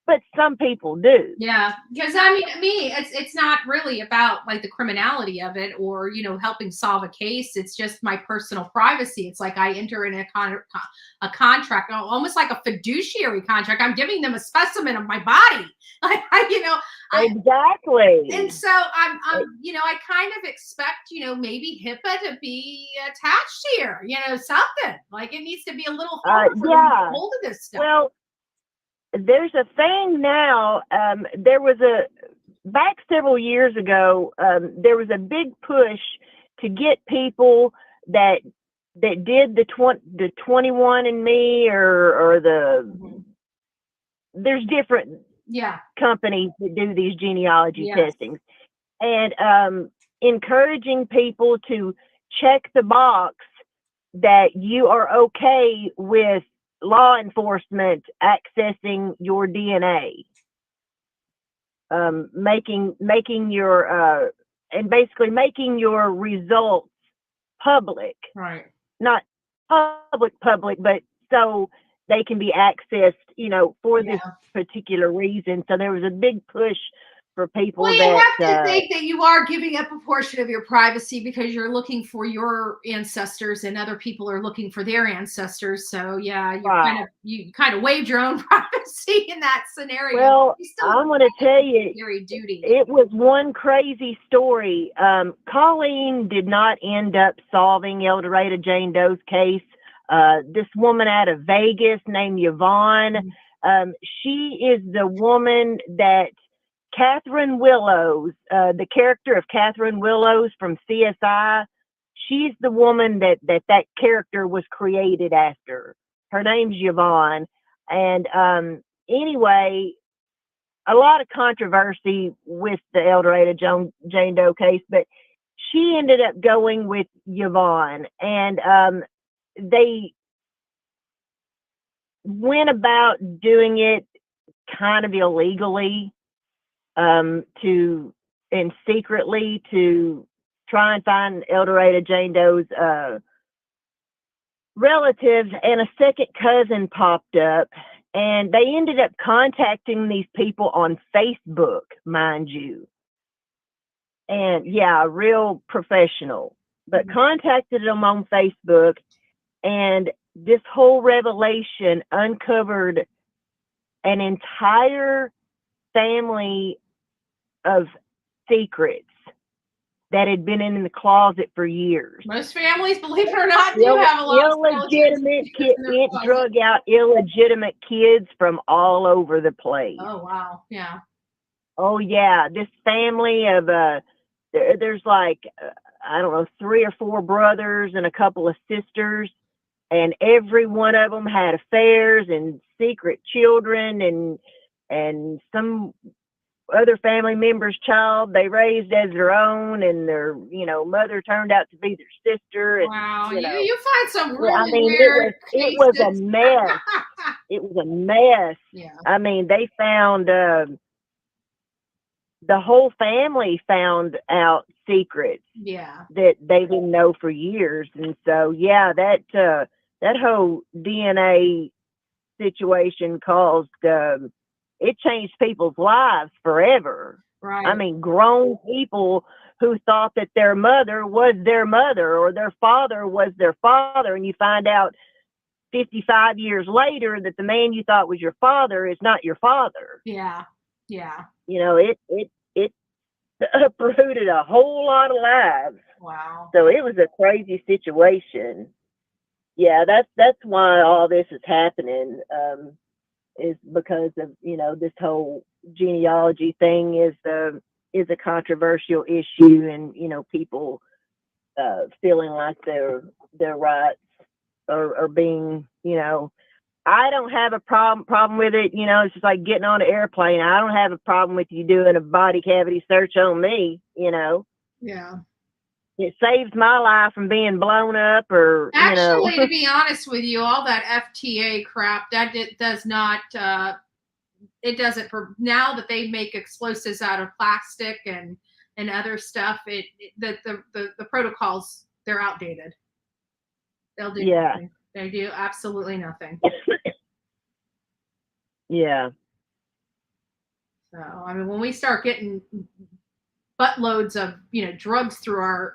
But some people do. Yeah, because I mean, me, it's not really about like the criminality of it or, you know, helping solve a case. It's just my personal privacy. It's like I enter in a contract, almost like a fiduciary contract. I'm giving them a specimen of my body, like exactly. And so I'm, you know, I kind of expect, you know, maybe HIPAA to be attached here. You know, something like it needs to be a little harder for them to get hold of this stuff. Well, there's a thing now. There was back several years ago. There was a big push to get people that did the 21andMe or the. There's different companies that do these genealogy testings, and encouraging people to check the box that you are okay with law enforcement accessing your DNA, making your and basically making your results public, right? Not public, but so they can be accessed, you know, for this particular reason. So there was a big push for people you have to think that you are giving up a portion of your privacy because you're looking for your ancestors and other people are looking for their ancestors. So yeah, you kind of waived your own privacy in that scenario. Well, I'm going to tell you, duty. It was one crazy story. Colleen did not end up solving Eldorado Jane Doe's case. This woman out of Vegas named Yvonne, she is the woman that Catherine Willows, the character of Catherine Willows from CSI, she's the woman that character was created after. Her name's Yvonne. And anyway, a lot of controversy with the Eldorado Jane Doe case, but she ended up going with Yvonne. And they went about doing it kind of illegally. Secretly to try and find Eldorado Jane Doe's relatives, and a second cousin popped up, and they ended up contacting these people on Facebook, mind you. And yeah, real professional, but contacted them on Facebook, and this whole revelation uncovered an entire family of secrets that had been in the closet for years. Most families, believe it or not, do have a lot of illegitimate kids. It drug out illegitimate kids from all over the place. Oh wow, yeah. Oh yeah, this family of there's like I don't know, 3 or 4 brothers and a couple of sisters, and every one of them had affairs and secret children and some other family member's child they raised as their own, and their, mother turned out to be their sister. And, Wow, you find some really I mean, weird it was a cases. mess. It was a mess. Yeah. I mean, they found, the whole family found out secrets Yeah. that they didn't know for years. And so, yeah, that whole DNA situation caused, it changed people's lives forever. Right. I mean, grown people who thought that their mother was their mother or their father was their father, and you find out 55 years later that the man you thought was your father is not your father. Yeah. Yeah. It uprooted a whole lot of lives. Wow. So it was a crazy situation. Yeah, that's why all this is happening, is because of, this whole genealogy thing is a controversial issue, and, people feeling like their rights are being, I don't have a problem with it. It's just like getting on an airplane. I don't have a problem with you doing a body cavity search on me, Yeah. It saves my life from being blown up or, Actually, to be honest with you, all that FTA crap, does not, it doesn't, now that they make explosives out of plastic and other stuff, the protocols, they're outdated. They'll do nothing. They do absolutely nothing. Yeah. So, I mean, when we start getting buttloads of, drugs through our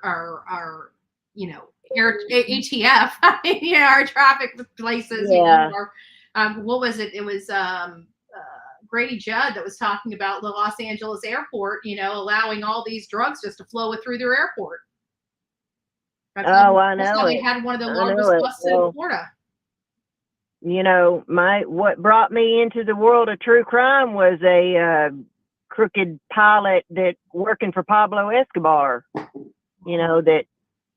air ATF, our traffic places. Yeah. What was it? It was Grady Judd that was talking about the Los Angeles airport, allowing all these drugs just to flow through their airport. I know. They had one of the largest busts in Florida. What brought me into the world of true crime was a crooked pilot that working for Pablo Escobar, that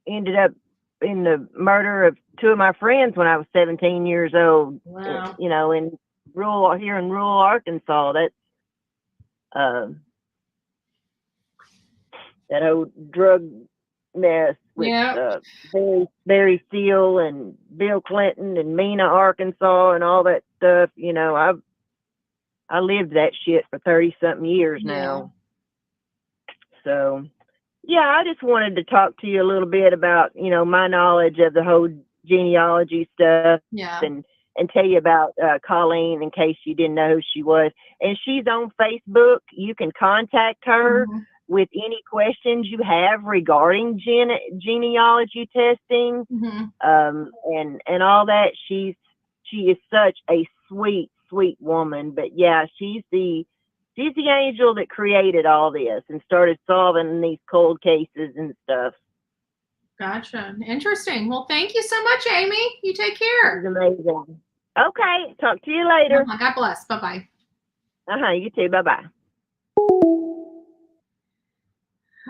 ended up in the murder of two of my friends when I was 17 years old. Wow. In rural Arkansas. That's that old drug mess with Barry Steele and Bill Clinton and Mena, Arkansas, and all that stuff. I lived that shit for 30-something years now. So, yeah, I just wanted to talk to you a little bit about, my knowledge of the whole genealogy stuff. Yeah. And tell you about Colleen in case you didn't know who she was. And she's on Facebook. You can contact her with any questions you have regarding genealogy testing, and all that. She is such a sweet woman. But yeah, she's the angel that created all this and started solving these cold cases and stuff. Gotcha. Interesting. Well, thank you so much, Amy. You take care. It's amazing. Okay. Talk to you later. God bless. Bye-bye. You too. Bye-bye.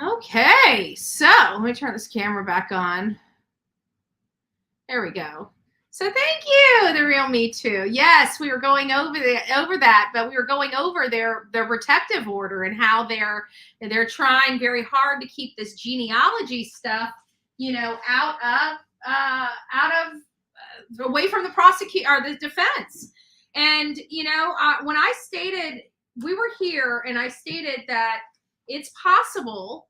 Okay. So let me turn this camera back on. There we go. So thank you, The Real Me Too. Yes, we were going over that, but we were going over their protective order and how they're trying very hard to keep this genealogy stuff, out of away from the prosecutor or the defense. And when I stated, we were here, and I stated that it's possible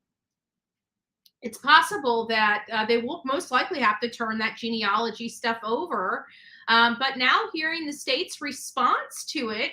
that they will most likely have to turn that genealogy stuff over. But now hearing the state's response to it,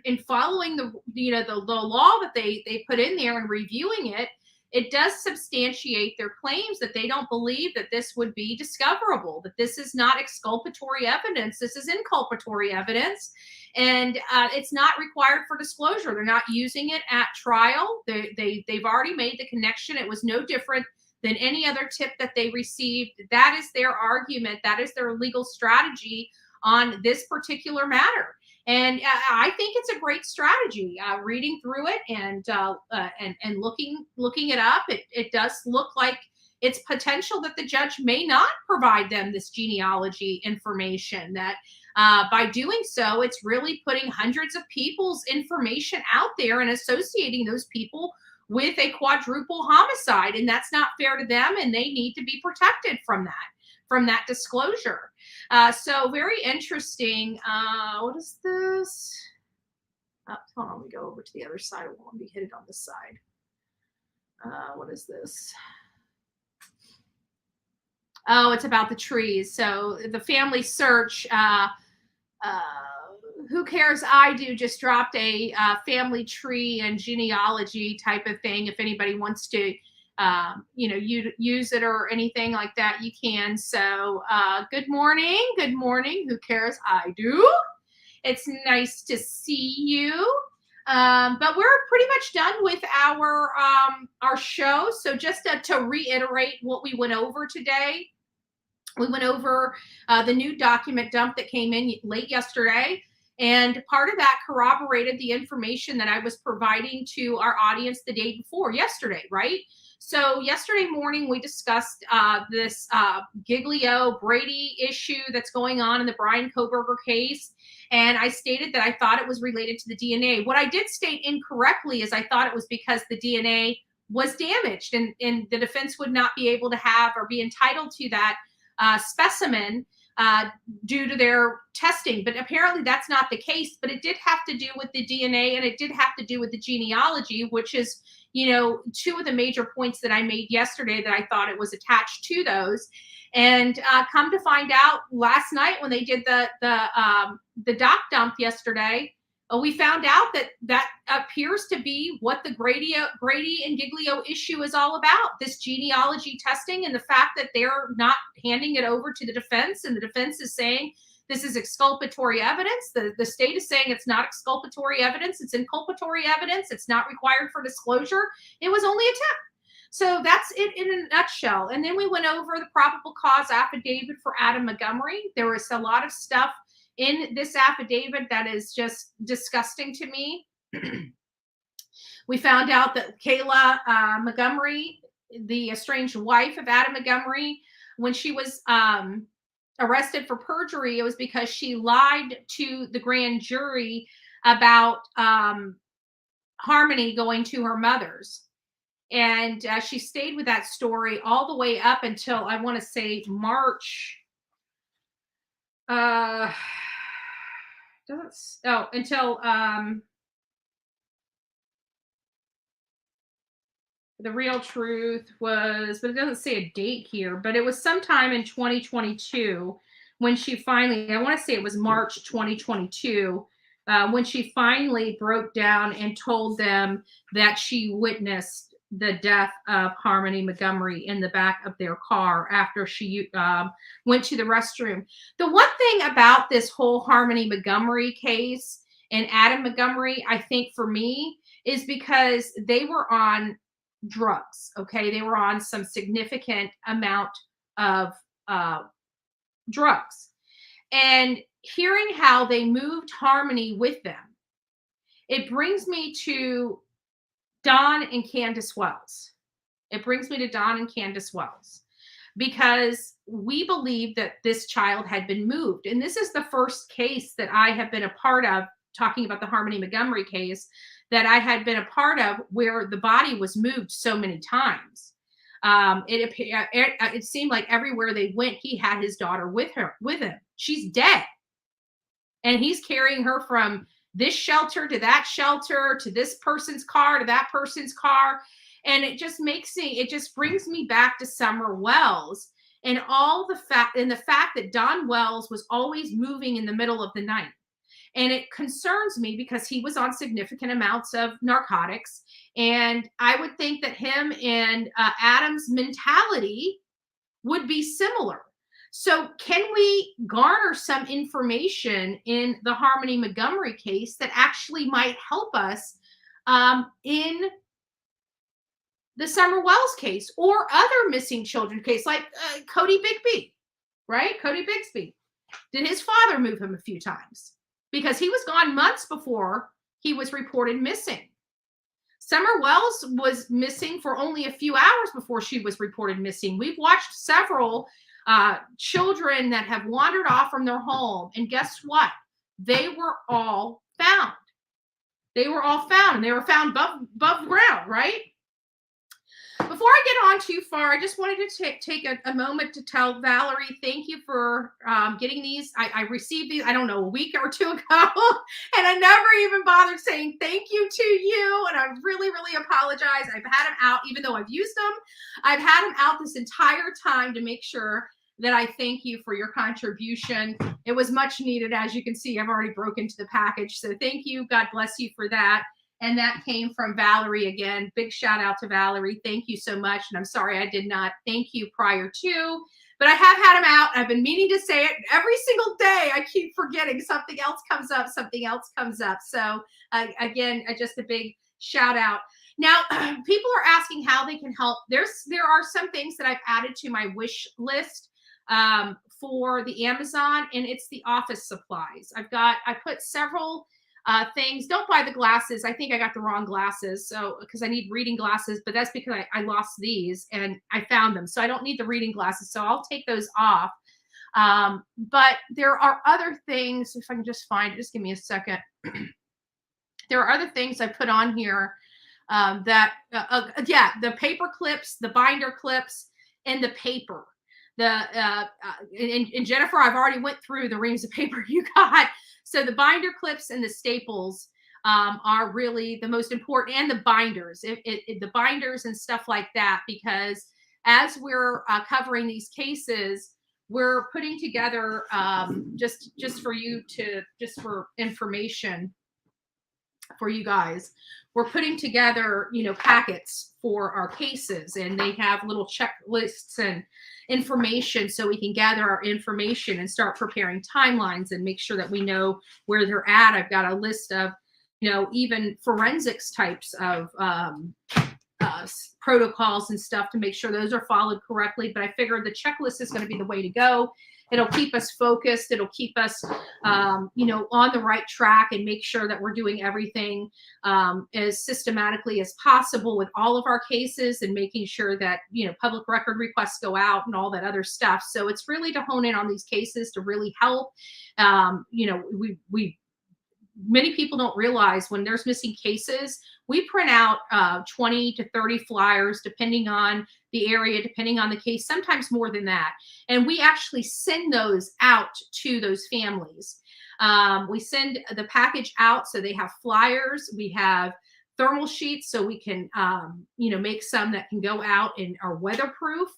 and following the law that they put in there and reviewing it, it does substantiate their claims that they don't believe that this would be discoverable, that this is not exculpatory evidence. This is inculpatory evidence. And it's not required for disclosure. They're not using it at trial. They've already made the connection. It was no different than any other tip that they received. That is their argument. That is their legal strategy on this particular matter. And I think it's a great strategy. Reading through it and looking it up, it does look like it's potential that the judge may not provide them this genealogy information, that by doing so, it's really putting hundreds of people's information out there and associating those people with a quadruple homicide. And that's not fair to them, and they need to be protected from that disclosure. So very interesting. What is this? Oh, hold on, let me go over to the other side. I won't be hit it on this side. What is this? Oh, it's about the trees. So the family search, Who Cares I Do just dropped a family tree and genealogy type of thing. If anybody wants to, use it or anything like that, you can. So good morning. Who Cares I Do. It's nice to see you. But we're pretty much done with our show. So just to reiterate what we went over today, we went over the new document dump that came in late yesterday. And part of that corroborated the information that I was providing to our audience the day before yesterday, right? So yesterday morning, we discussed this Giglio Brady issue that's going on in the Bryan Kohberger case. And I stated that I thought it was related to the DNA. What I did state incorrectly is I thought it was because the DNA was damaged and the defense would not be able to have or be entitled to that specimen due to their testing. But apparently that's not the case. But it did have to do with the DNA, and it did have to do with the genealogy, which is, two of the major points that I made yesterday that I thought it was attached to those. And come to find out last night when they did the doc dump yesterday, we found out that appears to be what the Brady and Giglio issue is all about, this genealogy testing, and the fact that they're not handing it over to the defense, and the defense is saying this is exculpatory evidence. The state is saying it's not exculpatory evidence. It's inculpatory evidence. It's not required for disclosure. It was only a tip. So that's it in a nutshell. And then we went over the probable cause affidavit for Adam Montgomery. There was a lot of stuff in this affidavit that is just disgusting to me. We found out that Kayla Montgomery, the estranged wife of Adam Montgomery, when she was arrested for perjury, it was because she lied to the grand jury about Harmony going to her mother's. And she stayed with that story all the way up until, I want to say, March. Until the real truth was, but it doesn't say a date here, but it was sometime in 2022 when she finally, I want to say it was March 2022, when she finally broke down and told them that she witnessed the death of Harmony Montgomery in the back of their car after she went to the restroom. The one thing about this whole Harmony Montgomery case and Adam Montgomery, I think for me, is because they were on drugs, okay? They were on some significant amount of drugs. And hearing how they moved Harmony with them, it brings me to Don and Candace Wells. It brings me to Don and Candace Wells because we believe that this child had been moved. And this is the first case that I have been a part of, talking about the Harmony Montgomery case, that I had been a part of where the body was moved so many times. It seemed like everywhere they went, he had his daughter with him. She's dead. And he's carrying her from this shelter to that shelter, to this person's car, to that person's car. And it just brings me back to Summer Wells and the fact that Don Wells was always moving in the middle of the night. And it concerns me because he was on significant amounts of narcotics. And I would think that him and Adam's mentality would be similar. So can we garner some information in the Harmony Montgomery case that actually might help us in the Summer Wells case or other missing children case, like Cody Bigby, right? Cody Bixby. Did his father move him a few times? Because he was gone months before he was reported missing. Summer Wells was missing for only a few hours before she was reported missing. We've watched several children that have wandered off from their home, and guess what? They were all found. They were all found, and they were found above ground, right? Before I get on too far, I just wanted to take a moment to tell Valerie, thank you for getting these. I received these, I don't know, a week or two ago, and I never even bothered saying thank you to you, and I really, really apologize. I've had them out, even though I've used them. I've had them out this entire time to make sure that I thank you for your contribution. It was much needed. As you can see, I've already broken into the package, so thank you. God bless you for that. And that came from Valerie again. Big shout out to Valerie. Thank you so much. And I'm sorry I did not thank you prior to, but I have had them out. I've been meaning to say it every single day. I keep forgetting. Something else comes up. Something else comes up. So again, just a big shout out. Now, people are asking how they can help. There are some things that I've added to my wish list for the Amazon, and it's the office supplies. I put several things. Don't buy the glasses. I think I got the wrong glasses. So, because I need reading glasses, but that's because I lost these and I found them. So I don't need the reading glasses. So I'll take those off. But there are other things, if I can just find it, just give me a second. There are other things I put on here the paper clips, the binder clips, and the paper. And Jennifer, I've already went through the reams of paper you got. So the binder clips and the staples are really the most important, and the binders, the binders and stuff like that, because as we're covering these cases, we're putting together just for information for you guys. We're putting together, packets for our cases, and they have little checklists and information so we can gather our information and start preparing timelines and make sure that we know where they're at. I've got a list of, even forensics types of protocols and stuff to make sure those are followed correctly. But I figured the checklist is going to be the way to go. It'll keep us focused. It'll keep us, on the right track, and make sure that we're doing everything as systematically as possible with all of our cases, and making sure that, public record requests go out and all that other stuff. So it's really to hone in on these cases to really help. Many people don't realize when there's missing cases, we print out 20 to 30 flyers, depending on the area, depending on the case, sometimes more than that. And we actually send those out to those families. We send the package out, so they have flyers. We have thermal sheets, so we can, make some that can go out and are weatherproof.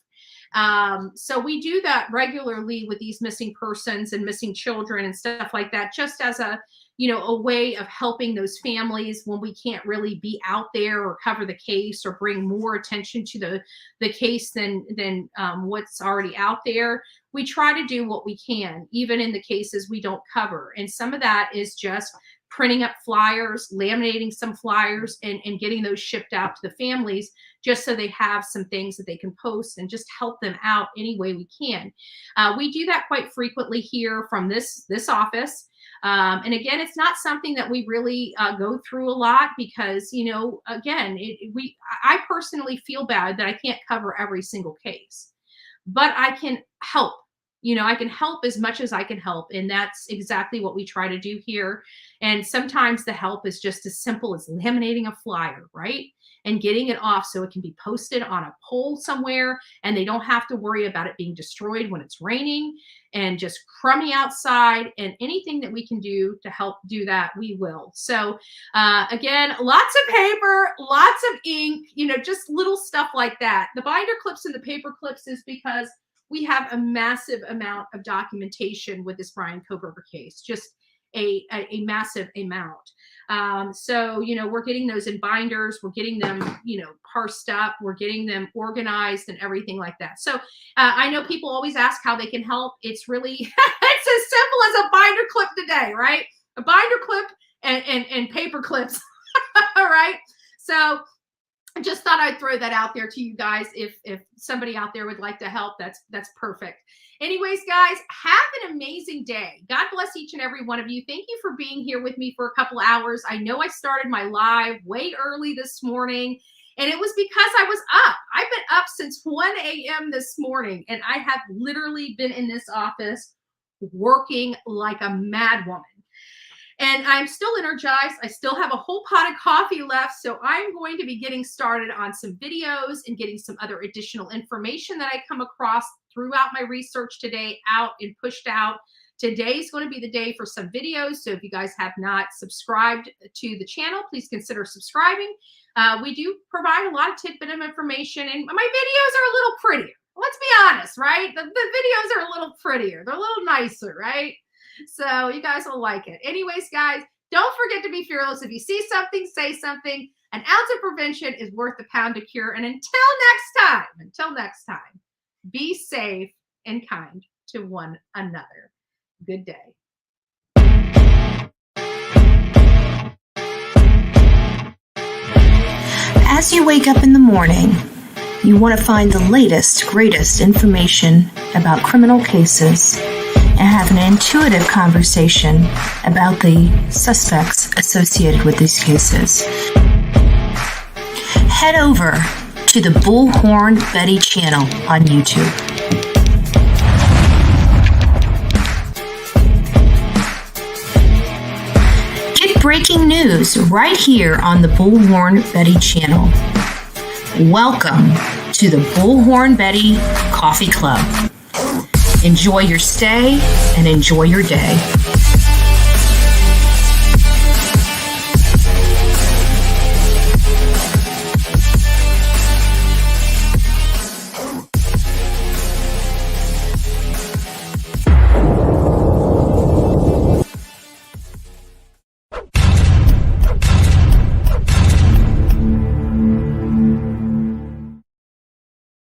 So we do that regularly with these missing persons and missing children and stuff like that, just as a way of helping those families when we can't really be out there or cover the case or bring more attention to the case than what's already out there. We try to do what we can, even in the cases we don't cover. And some of that is just printing up flyers, laminating some flyers, and getting those shipped out to the families, just so they have some things that they can post and just help them out any way we can. We do that quite frequently here from this office. And again, it's not something that we really go through a lot, because, again, I personally feel bad that I can't cover every single case, but I can help. I can help as much as I can help. And that's exactly what we try to do here. And sometimes the help is just as simple as laminating a flyer, right? And getting it off so it can be posted on a pole somewhere, and they don't have to worry about it being destroyed when it's raining and just crummy outside. And anything that we can do to help do that, we will. So again, lots of paper, lots of ink, just little stuff like that. The binder clips and the paper clips is because we have a massive amount of documentation with this Bryan Kohberger case, just a massive amount. So, we're getting those in binders, we're getting them, parsed up, we're getting them organized and everything like that. So I know people always ask how they can help. It's really, it's as simple as a binder clip today, right? A binder clip and paper clips, all right? So I just thought I'd throw that out there to you guys. If somebody out there would like to help, that's perfect. Anyways, guys, have an amazing day. God bless each and every one of you. Thank you for being here with me for a couple hours. I know I started my live way early this morning, and it was because I was up. I've been up since 1 a.m. this morning, and I have literally been in this office working like a mad woman. And I'm still energized. I still have a whole pot of coffee left. So I'm going to be getting started on some videos and getting some other additional information that I come across throughout my research today out and pushed out. Today is going to be the day for some videos. So if you guys have not subscribed to the channel, please consider subscribing. We do provide a lot of tidbit of information, and my videos are a little prettier. Let's be honest, right? The videos are a little prettier. They're a little nicer, right? So you guys will like it. Anyways, guys, don't forget to be fearless. If you see something, say something. An ounce of prevention is worth a pound of cure. And until next time, be safe and kind to one another. Good day. As you wake up in the morning, you want to find the latest, greatest information about criminal cases and have an intuitive conversation about the suspects associated with these cases. Head over to the Bullhorn Betty channel on YouTube. Get breaking news right here on the Bullhorn Betty channel. Welcome to the Bullhorn Betty Coffee Club. Enjoy your stay and enjoy your day.